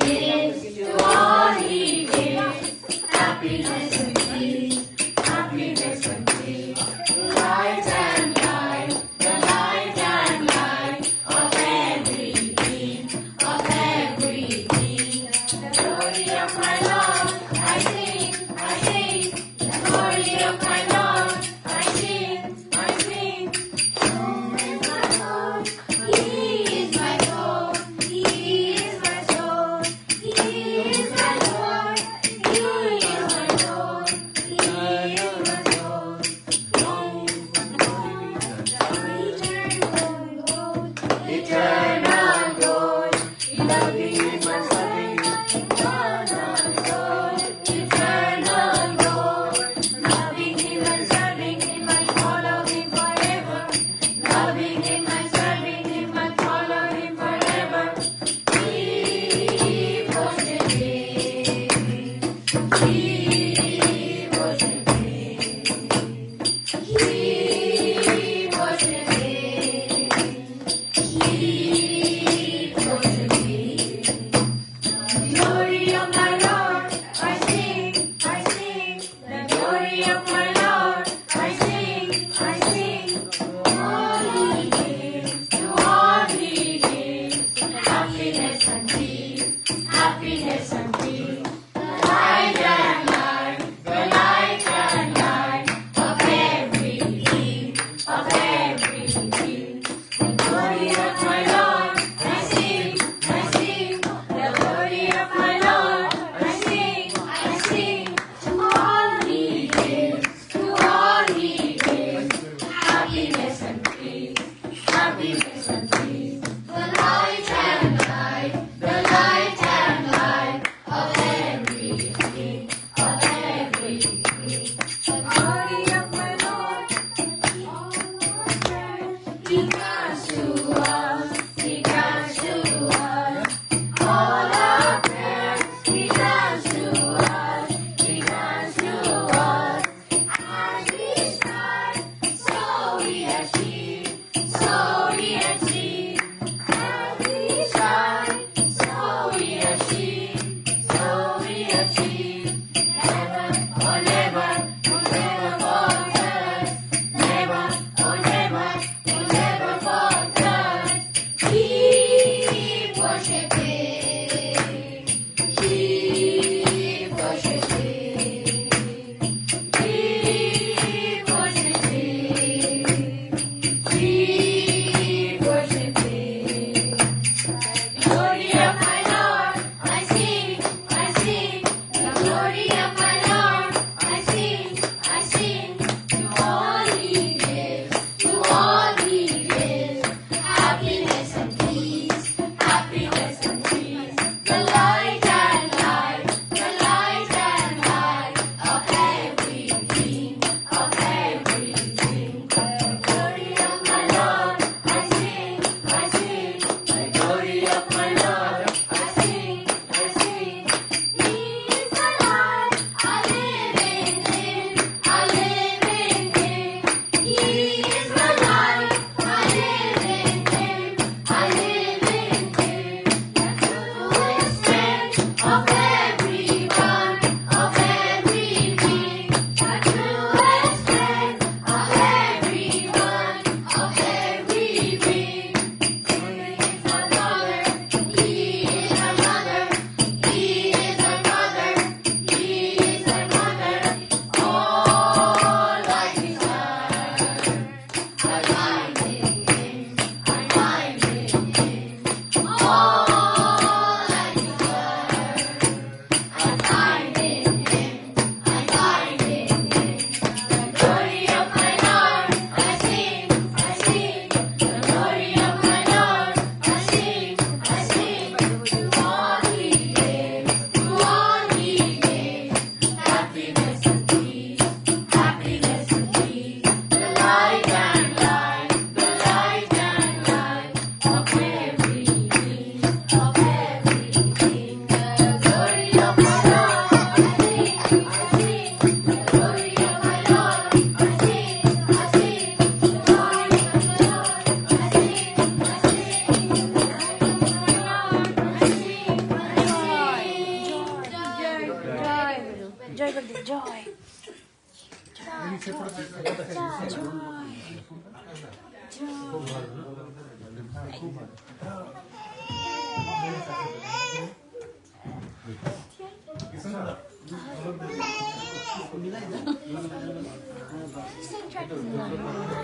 Speaker 4: gives to all he gives. Happiness and peace, happiness and peace. Light and light, the light and light of every being, of every being. The glory of my Lord, I sing, I sing. The glory of my Lord, I sing, I sing. He is my Lord, He is my soul, He is my Lord, He is my Lord, He is my soul. Eternal God, loving Him and serving Him. Eternal God, eternal God, loving Him and serving Him and follow Him forever. Loving Him and serving Him and follow Him forever. He worship Him. He worship Him. He worship Him. He worship Him. Glory of my Lord, I sing, I sing. The glory of my Lord, I sing, I sing. All He gives.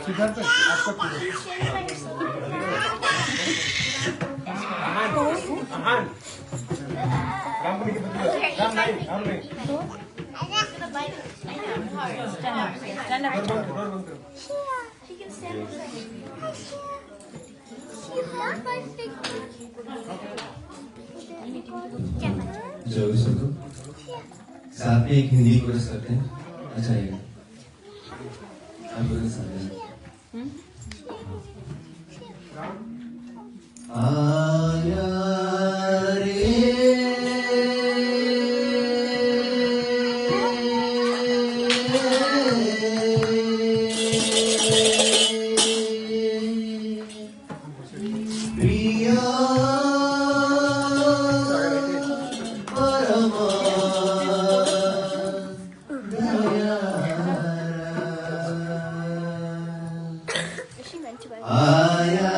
Speaker 1: Siddharth आपका पूरा
Speaker 4: She can stand
Speaker 8: जरूर सुनो साथ में एक हिंदी कोर्स करते हैं। अच्छा ये आप बोले साथ आया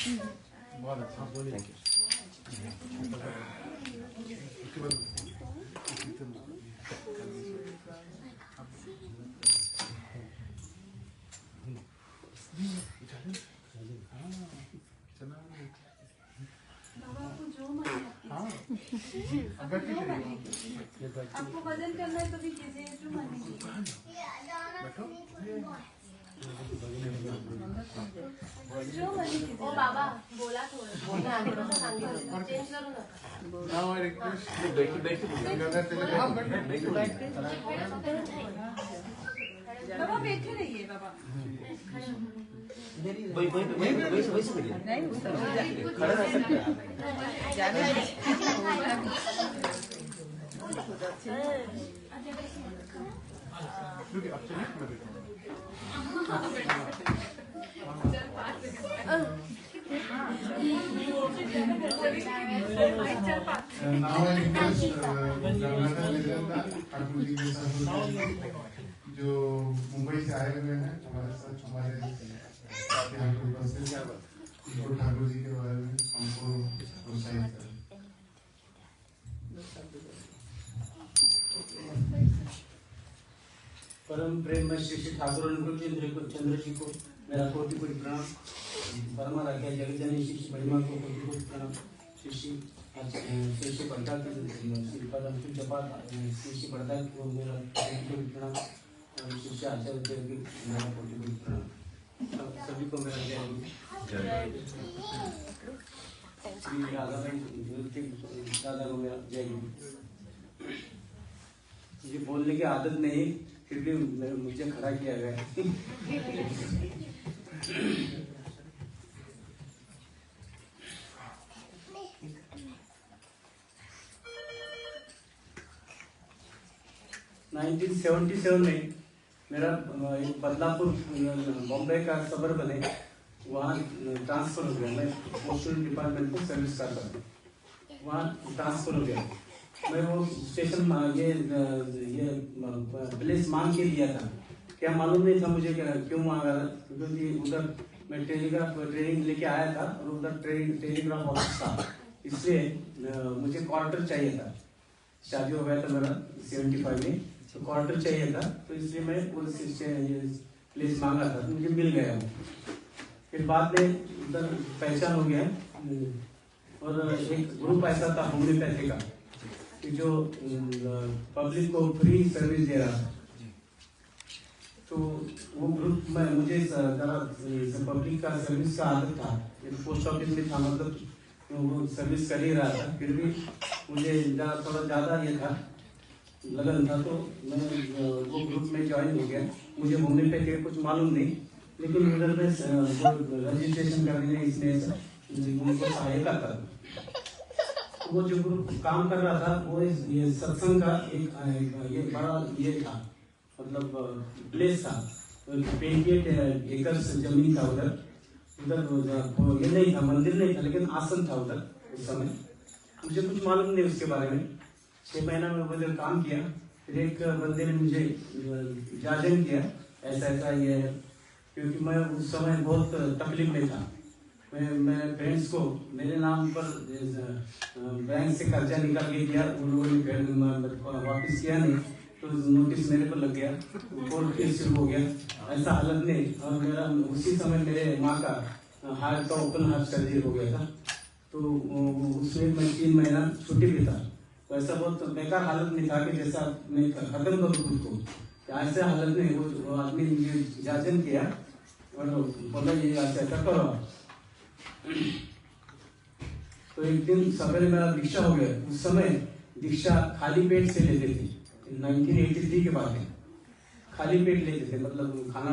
Speaker 1: बहुत अच्छा बोलिए।
Speaker 8: Thank you.
Speaker 1: उसके बाद
Speaker 6: बाबा आपको जो मन है
Speaker 1: हाँ अब बैठिए
Speaker 6: आपको वजन करना है तो भी कीजिए, जो मन है
Speaker 1: बैठो।
Speaker 6: जो मन है कीजिए।
Speaker 5: ओ बाबा बोला थोडं चेंज करू नका.
Speaker 1: Now I request Gangadhar Tilak. हाँ बैठो।
Speaker 6: बाबा बैठे रहिए बाबा।
Speaker 8: वही से करिए। खड़ा रह सकते हैं
Speaker 1: रुकिए, अब चलिए मैं बैठूंगा। Now I request Gangadhar Tilak Thakur ji के सहोदर जो मुंबई से आए हुए हैं हमारे साथ यहाँ पे उपस्थित हैं, उनको ठाकुर जी के बारे में हमको प्रोत्साहित करें।
Speaker 9: परम प्रेम में श्री श्री ठाकुर अनुकूल चंद्र जी को मेरा कोटि कोटि प्रणाम। परमा राख्या जगजनी श्री श्री महिमा को कोटि कोटि प्रणाम। श्री श्री बड़का के श्रीपाद अंकुल जपा श्री श्री बड़का को मेरा कोटि कोटि प्रणाम। श्री श्री आचार्य देव की मेरा कोटि कोटि प्रणाम। सभी को मेरा जय गुरु। श्री राधा दादा को मेरा जय गुरु। मुझे बोलने की आदत नहीं, फिर भी मुझे खड़ा किया गया। 1977 में मेरा एक बदलापुर बॉम्बे का सबर बने वहाँ ट्रांसफर हो गया। मैं पोस्टल डिपार्टमेंट में सर्विस करता था, वहाँ ट्रांसफर हो गया। मैं वो स्टेशन ये प्लेस मांग के लिया था, क्या मालूम नहीं था मुझे क्यों मांगा था, क्योंकि उधर मैं टेलीग्राफ ट्रेनिंग लेके आया था और उधर टेलीग्राफ ऑफिस था, इसलिए मुझे क्वार्टर चाहिए था। शादी हो गया था मेरा 75 में, तो क्वार्टर चाहिए था, तो इसलिए मैं प्लेस मांगा था, तो मुझे मिल गया। फिर बाद में उधर पहचान हो गया और एक ग्रुप ऐसा था होम्योपैथी का जो पब्लिक को फ्री सर्विस दे रहा था। तो वो ग्रुप में मुझे पब्लिक का सर्विस का आदत था, पोस्ट ऑफिस में था, मतलब वो सर्विस कर ही रहा था, फिर भी मुझे थोड़ा ज़्यादा ये था लगन था, तो मैं वो ग्रुप में ज्वाइन हो गया। मुझे होम्योपैथी कुछ मालूम नहीं, लेकिन उधर में रजिस्ट्रेशन करने में इसने उनको सहायता कर। वो जो ग्रुप काम कर रहा था वो ये सत्संग का एक ये बड़ा ये था, मतलब प्लेस था, 28 एकड़ जमीन था उधर। ये नहीं था, मंदिर नहीं था, लेकिन आसन था उधर उस समय। मुझे कुछ मालूम नहीं उसके बारे में। 6 महीना में उधर काम किया। फिर एक बंदे ने मुझे जाजन किया ऐसा ऐसा ये, क्योंकि मैं उस समय बहुत तकलीफ में था। मैं फ्रेंड्स को मेरे नाम पर बैंक से कर्जा निकाल के दिया, उन लोगों ने वापस किया नहीं, तो नोटिस मेरे पर लग गया, कोर्ट केस शुरू हो गया। ऐसा हालत नहीं, और मेरा उसी समय मेरे माँ का हार्ट का ओपन हार्ट सर्जरी हो गया था, तो उसमें मैं 3 महीना छुट्टी भी था। तो ऐसा बहुत बेकार हालत में था कि जैसा मैं खत्म करूँ खुद को, ऐसे हालत में वो आदमी मुझे जाजन किया और बोला ये ऐसा करो। तो एक दिन सवेरे मेरा दीक्षा हो गया। उस समय दीक्षा खाली पेट से लेते थे, 1983 के बाद खाली पेट लेते थे, मतलब खाना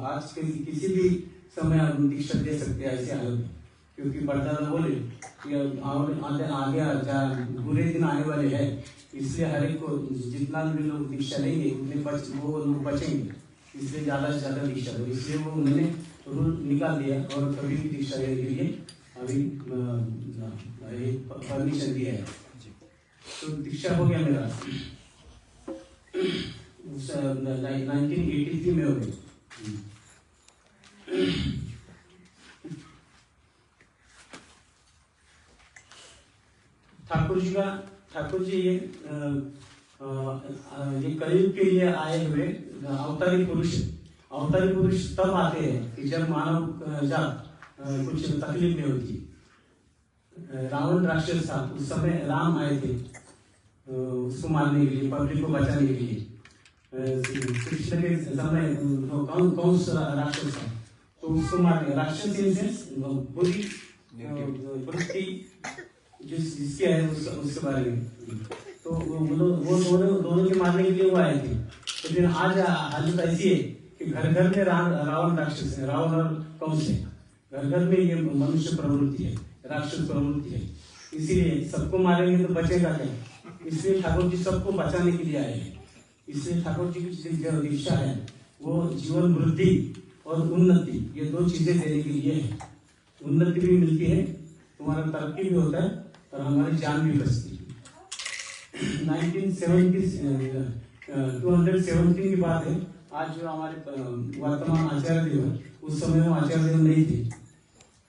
Speaker 9: आज के किसी भी समय आप दीक्षा दे सकते हैं ऐसे हालत में, क्योंकि परदादा बोले आगे बुरे दिन आने वाले हैं, इसलिए हर एक को जितना भी लोग दीक्षा लेंगे उतने वो लोग बचेंगे, इसलिए ज्यादा से ज्यादा दीक्षा दो। इसलिए वो उन्होंने रूल निकाल दिया और कभी भी दीक्षा लेने के लिए अभी परमिशन दिया है। तो दीक्षा हो गया मेरा 1983 में हो गया। ठाकुर जी ये कलयुग के लिए आए हुए अवतारी पुरुष तब आते हैं कि जब मानव जात कुछ तकलीफ में होती। रावण राक्षस था, उस समय राम आए थे उसको मारने के लिए, पब्लिक को बचाने के लिए। कृष्ण के समय कौन सा राक्षस था तो उसको मारने, राक्षस बुरी वृत्ति जिसकी है उसके बारे में, तो वो दोनों के मारने के लिए वो आए थे। तो फिर आज हालत ऐसी है कि घर घर में रावण राक्षस है, रावण और कंस है, घर घर में ये मनुष्य प्रवृत्ति है, राक्षस प्रवृत्ति है। इसीलिए सबको मारेंगे तो बचेगा क्या? इसलिए ठाकुर जी सबको बचाने के लिए आए हैं। इसलिए ठाकुर जी की जो दीक्षा है वो जीवन वृद्धि और उन्नति, ये दो चीजें देने के लिए है। उन्नति भी मिलती है, तुम्हारा तरक्की भी होता है और हमारी जान भी बचती है। 217 की बात है। आज जो हमारे वर्तमान आचार्य देव है, उस समय वो आचार्य देव नहीं थे।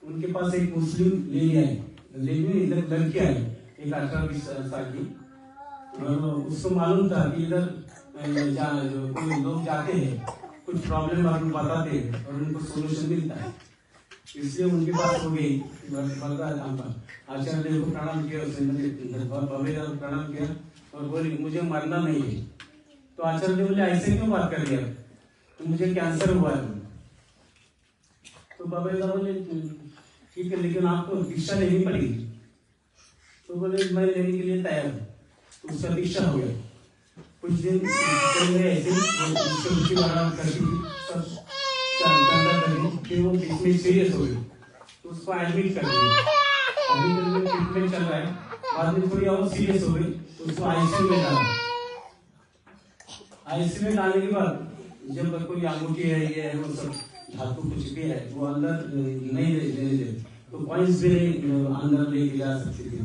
Speaker 9: उनके पास एक मुस्लिम लेडी आई, इधर लड़की आई, एक 18-20 साल की, और उसको मालूम था कि इधर कोई लोग जाते हैं, कुछ प्रॉब्लम आपको बताते हैं और उनको सोल्यूशन मिलता है। इसलिए उनके पास हो गई, आचार्य देव को प्रणाम किया, उसने प्रणाम किया और बोली मुझे मरना नहीं है। तो आचार्य देव बोले ऐसे क्यों बात कर दिया, तो मुझे कैंसर हुआ है। तो बाबा बोले ठीक है, लेकिन आपको दीक्षा लेनी पड़ेगी। तो बोले मैं लेने के लिए तैयार हूँ। तो उसका दीक्षा हो गया। कुछ दिन ऐसे फिर वो बीच में सीरियस हो गई, तो उसको एडमिट कर दिया। ट्रीटमेंट चल रहा है, बाद में थोड़ी और सीरियस हो गई तो उसको आईसीयू में डाला। आईसीयू में डालने के बाद जब कोई अंगूठी है, ये है, वो सब धातु कुछ भी है वो अंदर नहीं लेने दे, तो कॉइंस भी नहीं अंदर लेके जा सकती थी।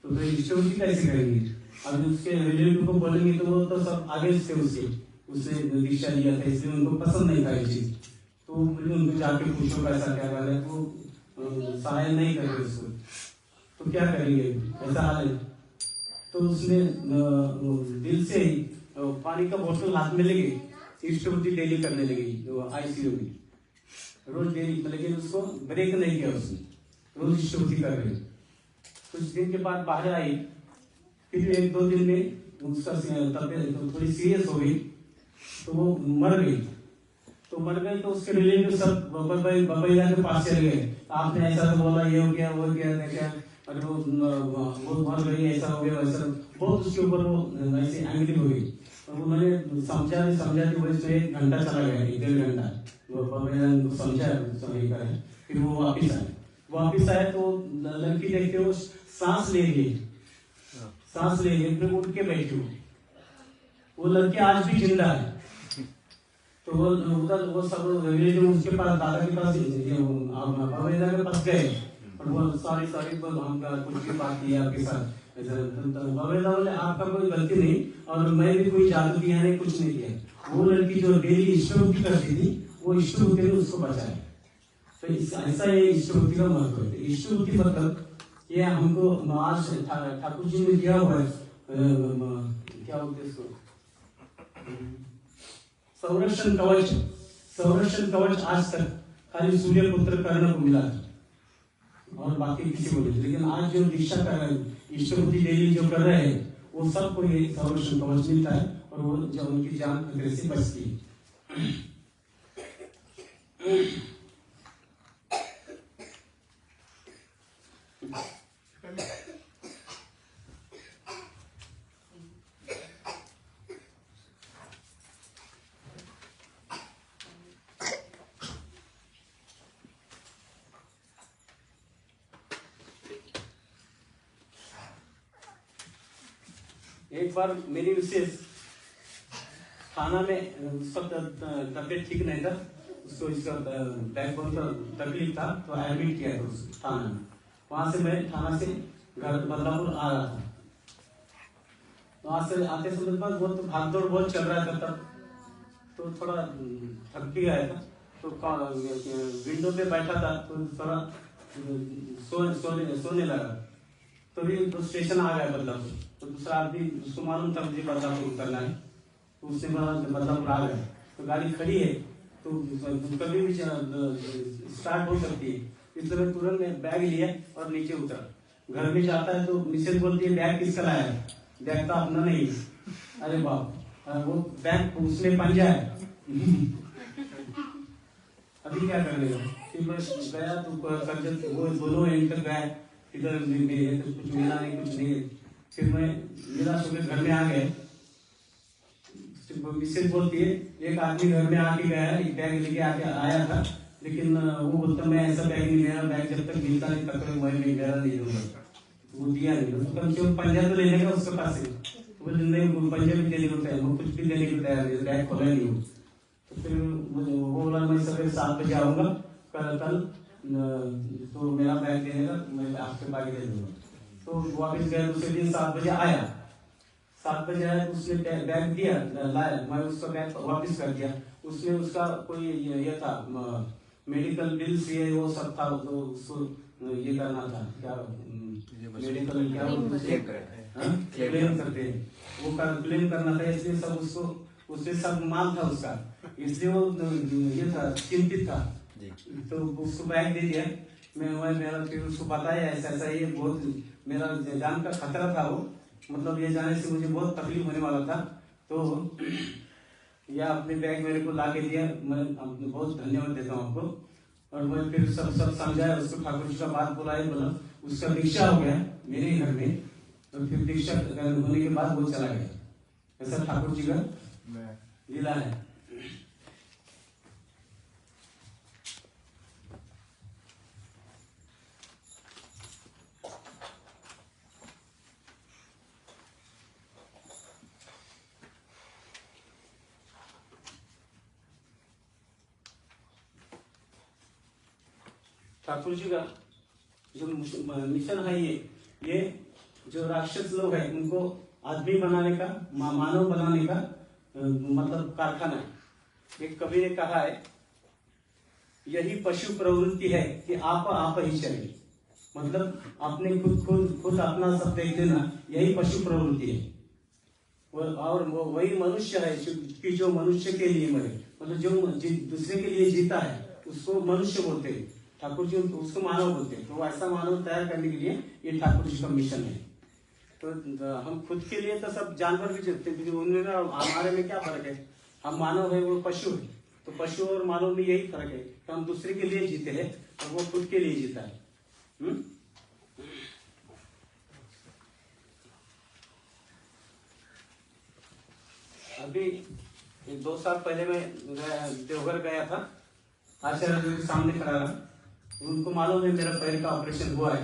Speaker 9: तो डिस्ट्रीब्यूशन कैसे करेंगे? अब उसके रिलेटिव को बोलेंगे तो वो तो सब आगे से उसने दीक्षा लिया था, इसलिए उनको पसंद नहीं था ये चीज। तो उनको जाके पूछो कैसा क्या कर है, वो सहाय नहीं करेंगे उसको, तो क्या करेंगे, ऐसा हाल है। तो उसने दिल से ही पानी का बोतल हाथ में लेके इष्टवृत्ति डेली करने लगी आईसीयू में, रोज डेली, लेकिन उसको ब्रेक नहीं किया उसने, रोज इष्टवृत्ति कर रही। कुछ दिन के बाद बाहर आई, फिर 1-2 दिन में उसका तबियत थोड़ी सीरियस हो गई, तो वो मर गई। तो उसके रिलेटिव सब बाबा के पास चले गए, आपने ऐसा तो बोला, ये हो गया वो क्या देखा, और वो मर गई, ऐसा हो गया वैसा, बहुत उसके ऊपर वो ऐसे एंग्री हो गई। और उन्होंने समझा कि वैसे 1 घंटा चला गया, 1-1.5 घंटा वो बाबा को समझा। फिर वो वापिस आए तो लड़की देखते हो सांस ले रही, फिर उठ के बैठी। वो लड़की आज भी जिंदा है। तो वो उधर वो सब रिलेटिव उसके पास, दादा के पास, बाबा के पास गए और वो सॉरी हमका कुछ भी बात की आपके साथ। बाबा बोले आपका कोई गलती नहीं और मैं भी कोई जादू किया नहीं, कुछ नहीं किया। वो लड़की जो डेली इष्टवृत्ति करती थी, वो इष्टवृत्ति ने उसको बचाया। तो ऐसा ये इष्टवृत्ति का महत्व है। इष्टवृत्ति मतलब ये हमको आज ठाकुर जी ने दिया हुआ है, क्या बोलते हैं इसको, संरक्षण कवच आज तक खाली सूर्य पुत्र कर्ण को मिला था और बाकी किसी को नहीं। लेकिन आज जो दीक्षा कर रहे हैं, इष्टवृत्ति डेली जो कर रहे हैं, वो सबको ये संरक्षण कवच मिलता है और वो जो उनकी जान खतरे से बचती है। एक बार मेरी विशेष थाना में सब तबियत ठीक नहीं था, उसको इसका बैकबोन का तकलीफ था, तो एडमिट किया था उस थाना में। वहां से मैं थाना से घर बदलापुर आ रहा था। वहां से आते समय बाद बहुत भाग दौड़ बहुत चल रहा था तब, तो थोड़ा थक भी गया था। तो विंडो पे बैठा था तो थोड़ा सोने लगा। तो भी तो स्टेशन आ गया बदलापुर, तो दूसरा आदमी उसको मालूम था मुझे बदलापुर उतरना है, तो उसने बोला बदलापुर आ गया, तो गाड़ी खड़ी है तो कभी भी स्टार्ट हो सकती है, इसलिए मैं तुरंत बैग लिया और नीचे उतरा। घर में जाता है तो मिसेज बोलती है बैग किसका लाया है, बैग तो अपना नहीं। अरे बाप, वो बैग उसमें पंजा है। अभी क्या कर लेगा, फिर मैं गया तो वो दोनों एंकर गए, इधर कुछ मिला नहीं, कुछ नहीं। फिर मैं निराश होकर घर में आ गए। मिसेज बोलती है एक आदमी घर में आके गया है, एक बैग लेके आके आया था, लेकिन वो बोलता मैं ऐसा बैग नहीं, मेरा बैग जब तक मिलता नहीं तब तक मैं मेरा नहीं दूंगा। वो दिया नहीं, तो कम से कम पंजा तो लेने का उसके पास है, वो नहीं पंजा भी देने को तैयार, वो कुछ भी देने को तैयार नहीं, बैग खोला नहीं हो। तो फिर वो बोला मैं सवेरे 7 बजे आऊंगा कल, तो मेरा बैग देने का मैं आपके बाकी दे दूंगा। तो वापस गया, दूसरे दिन 7 बजे आया, 7 बजे आया तो उसने बैग दिया, लाया, मैं उसका बैग वापस कर दिया। उसमें उसका कोई ये था मेडिकल बिल्स, ये वो सब था, तो उसको ये करना था, क्या मेडिकल क्या क्लेम करते हैं, वो क्लेम करना था, इसलिए सब उसको उससे सब माल था उसका, इसलिए वो ये था, चिंतित था। तो उसको बैग दे दिया, मेरा फिर उसको बताया ऐसा ऐसा, ये बहुत मेरा जान का खतरा था, वो मतलब ये जाने से मुझे बहुत तकलीफ होने वाला था, तो यह अपने बैग मेरे को ला के दिया, मैं बहुत धन्यवाद देता हूँ आपको। और मैं फिर सब समझाया उसको, ठाकुर जी का बात बोला, बोला उसका दीक्षा हो गया मेरे घर में, और फिर दीक्षा होने के बाद वो चला गया। ऐसा ठाकुर जी का लीला है। ठाकुर जी का जो मिशन है, ये जो राक्षस लोग हैं उनको आदमी बनाने का, मानव बनाने का मतलब कारखाना है। एक कवि ने कहा है, यही पशु प्रवृत्ति है कि आप ही चले, मतलब अपने खुद अपना सब देख देना, यही पशु प्रवृत्ति है। और वो वही मनुष्य है कि जो मनुष्य के लिए मरे, मतलब जो दूसरे के लिए जीता है उसको मनुष्य बोलते हैं, ठाकुर जी उसको मानव बोलते हैं। तो ऐसा मानव तैयार करने के लिए ये ठाकुर जी का मिशन है। तो हम खुद के लिए तो सब जानवर भी जीते हैं, उनमें हमारे में क्या फर्क है, हम मानव है, वो पशु है, तो पशु और मानव में यही फर्क है कि हम दूसरे के लिए जीते हैं और वो खुद के लिए जीता है। अभी 2 साल पहले मैं देवघर गया था, आचार्य जी के सामने खड़ा रहा, उनको मालूम है मेरा पैर का ऑपरेशन हुआ है,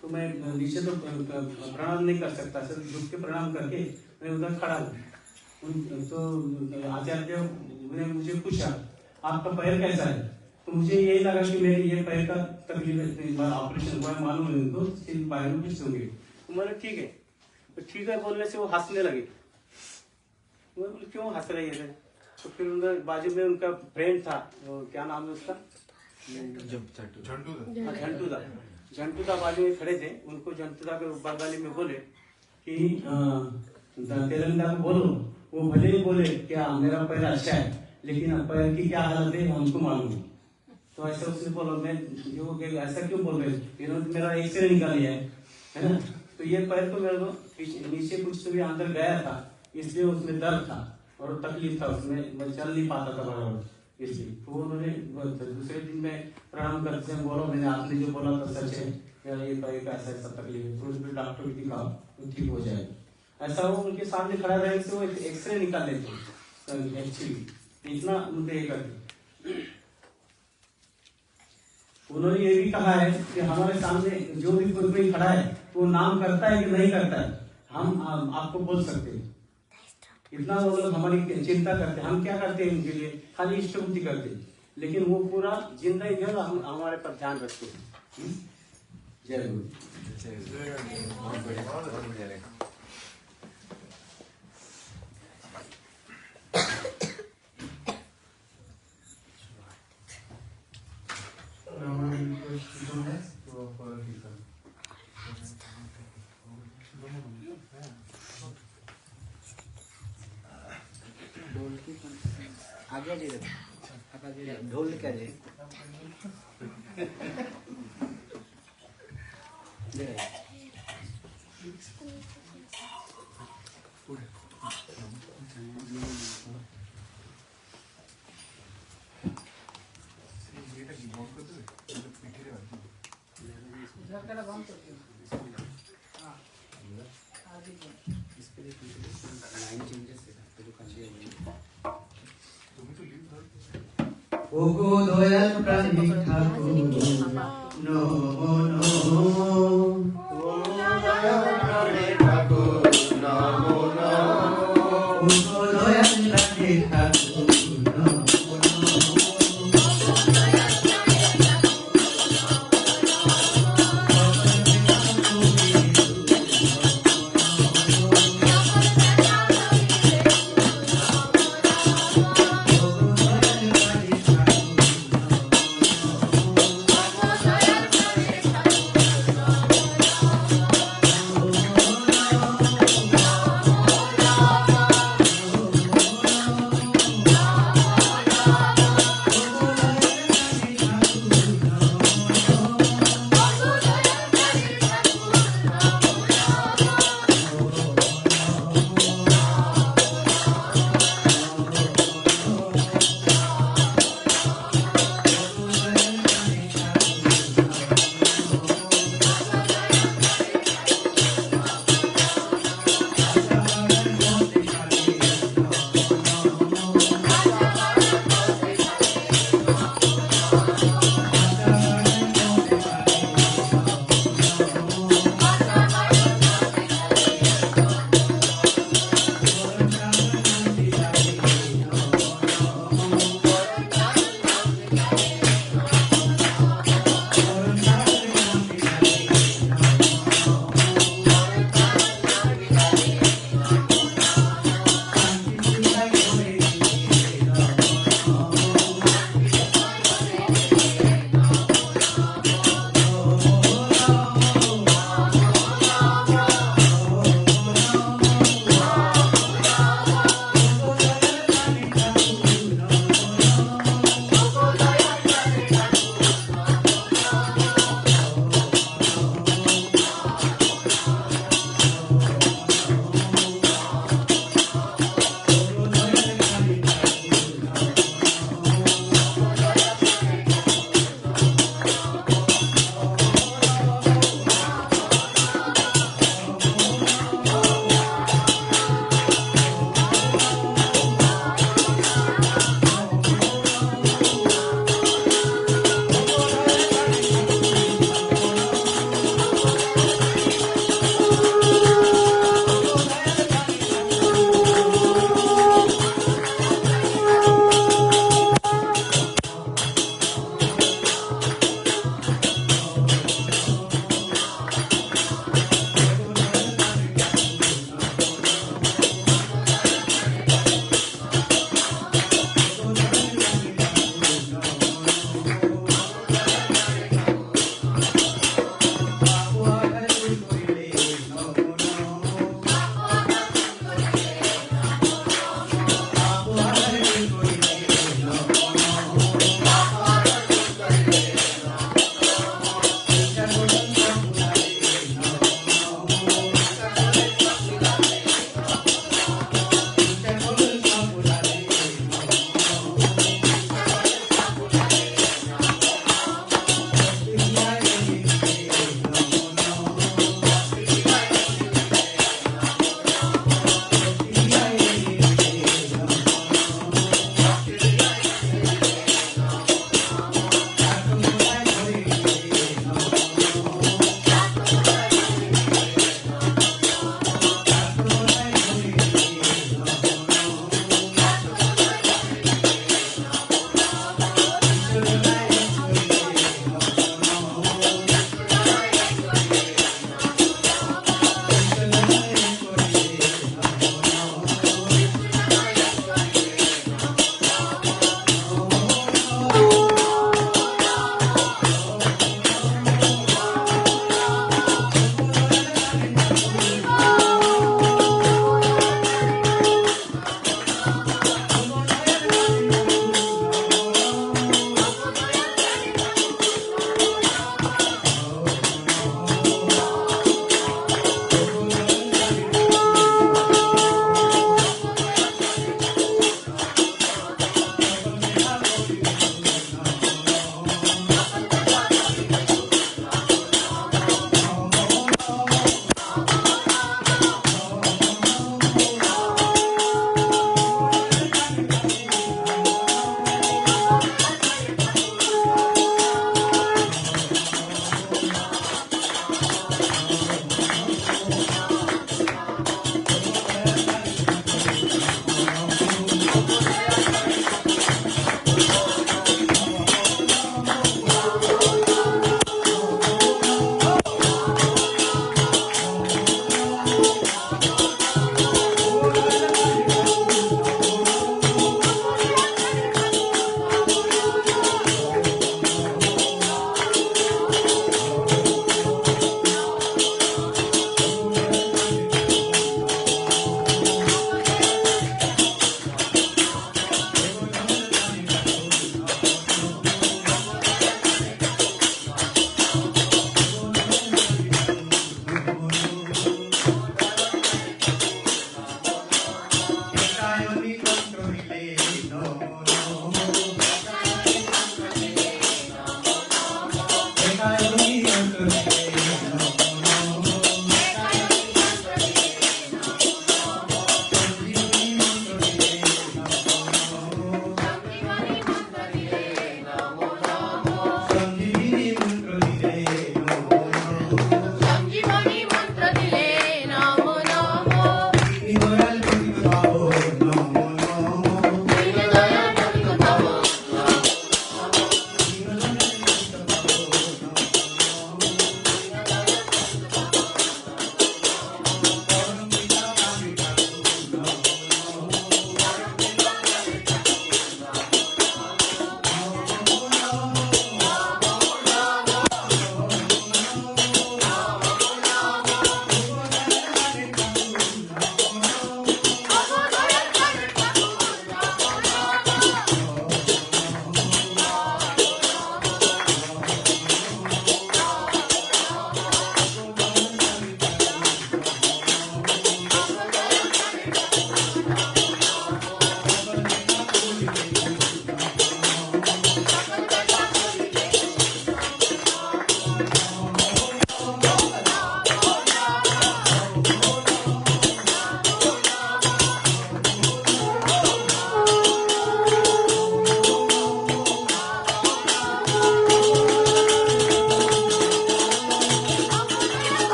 Speaker 9: तो मैं नीचे तो प्रणाम नहीं कर सकता, सिर्फ झुक के प्रणाम करके मैं उधर खड़ा हूँ। तो आचार्य ने मुझे पूछा आपका पैर कैसा है, तो मुझे यही लगा कि मेरे ये पैर का तकलीफ ऑपरेशन हुआ है, मालूम है उनको, सिर्फ पैर में कुछ होंगे। तो मैंने ठीक है, तो ठीक है बोलने से वो हंसने लगे। मैं बोले क्यों हंस रही है? तो फिर उनका बाजू में उनका फ्रेंड था, क्या नाम है उसका, झंटू दा बाजू में खड़े थे, उनको झंटू दा के बंगाली में बोले कि तेलंगा को बोलो, वो भले ही बोले क्या मेरा पैर अच्छा है, लेकिन पैर की क्या हालत है हमको मालूम है। तो ऐसा उसने बोला, मैं जो ऐसा क्यों बोल रहे, इन्होंने मेरा एक्सरे निकाल लिया है ना, तो ये पैर तो मेरे को नीचे कुछ तो भी अंदर गया था, इसलिए उसमें दर्द था और तकलीफ था, उसमें मैं चल नहीं पाता था बराबर, इसलिए। तो उन्होंने दूसरे दिन में प्रणाम करते हैं, बोलो मैंने आपने जो बोला था सच है, मेरा ये पैर का ऐसा ऐसा तकलीफ है, तो उसमें डॉक्टर को दिखाओ तो ठीक हो जाएगा। ऐसा वो उनके सामने खड़ा रहने से वो एक्सरे निकाल लेते एक्चुअली, इतना उनके ये करते। उन्होंने ये भी कहा है कि हमारे सामने जो भी कोई खड़ा है वो नाम करता है कि नहीं करता है, हम आपको बोल सकते हैं। इतना वो लोग हमारी चिंता करते हैं, हम क्या करते हैं उनके लिए, खाली इष्टभूति करते हैं, लेकिन वो पूरा जिंदगी भर हम हमारे पर ध्यान रखते हैं। जय गुरु।
Speaker 1: Now I request Jonas to offer his
Speaker 10: ढोल लेके आ जाइए।
Speaker 7: ওগো দয়াল প্রাণী ঠাকুর নমো নমো, ওগো দয়াল প্রাণী ঠাকুর নমো নমো, ওগো দয়াল প্রাণী ঠাকুর নমো নমো।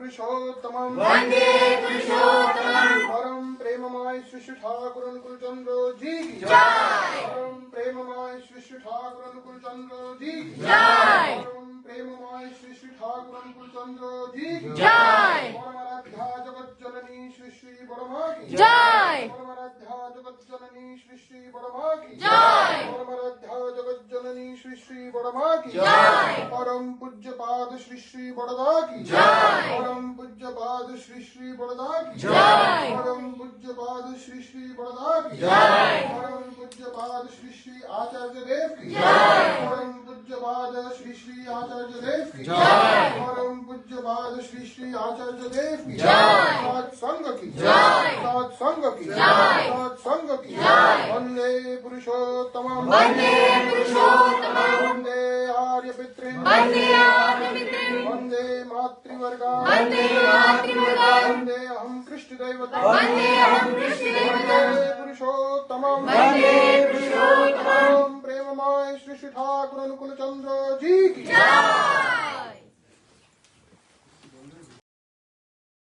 Speaker 1: पुरुषोत्तमं परम प्रेममय श्री श्री ठाकुर अनुकूल चंद्र जी की जय। परम प्रेममय श्री श्री ठाकुर अनुकूल चंद्र जी की जय। परम प्रेममय श्री श्री ठाकुर अनुकूल चंद्र जी की जय। परमाराध्या जगत जननी श्री श्री बड़मा की जय। परमाराध्या जगत जननी श्री श्री बड़मा की जय। परमाराध्या जगत जननी श्री श्री बड़मा की जय। परम पूज्य पाद श्री श्री बड़दा की जय। परम पूज्य पाद श्री श्री बड़दा की जय। परम पूज्य पाद श्री श्री बड़दा की जय। परम पूज्य पाद श्री श्री आचार्य देव की जय। परम पूज्य पाद श्री श्री आचार्य देव की जय। परम पूज्य पाद श्री श्री आचार्य देव की जय। सात संघ की जय। सात संघ की जय। सात संघ की जय। वंदे पुरुषोत्तमं वंदे पुरुषोत्तमं वंदे आर्य पितृन् वंदे आर्य पितृन् वंदे मातृवर्गा वंदे मातृवर्गा वंदे अहं कृष्ण दैवतं वंदे अहं कृष्ण दैवतं वंदे पुरुषोत्तमं वंदे पुरुषोत्तमं प्रेममय श्री श्री ठाकुर अनुकूल चंद्र जी की जय।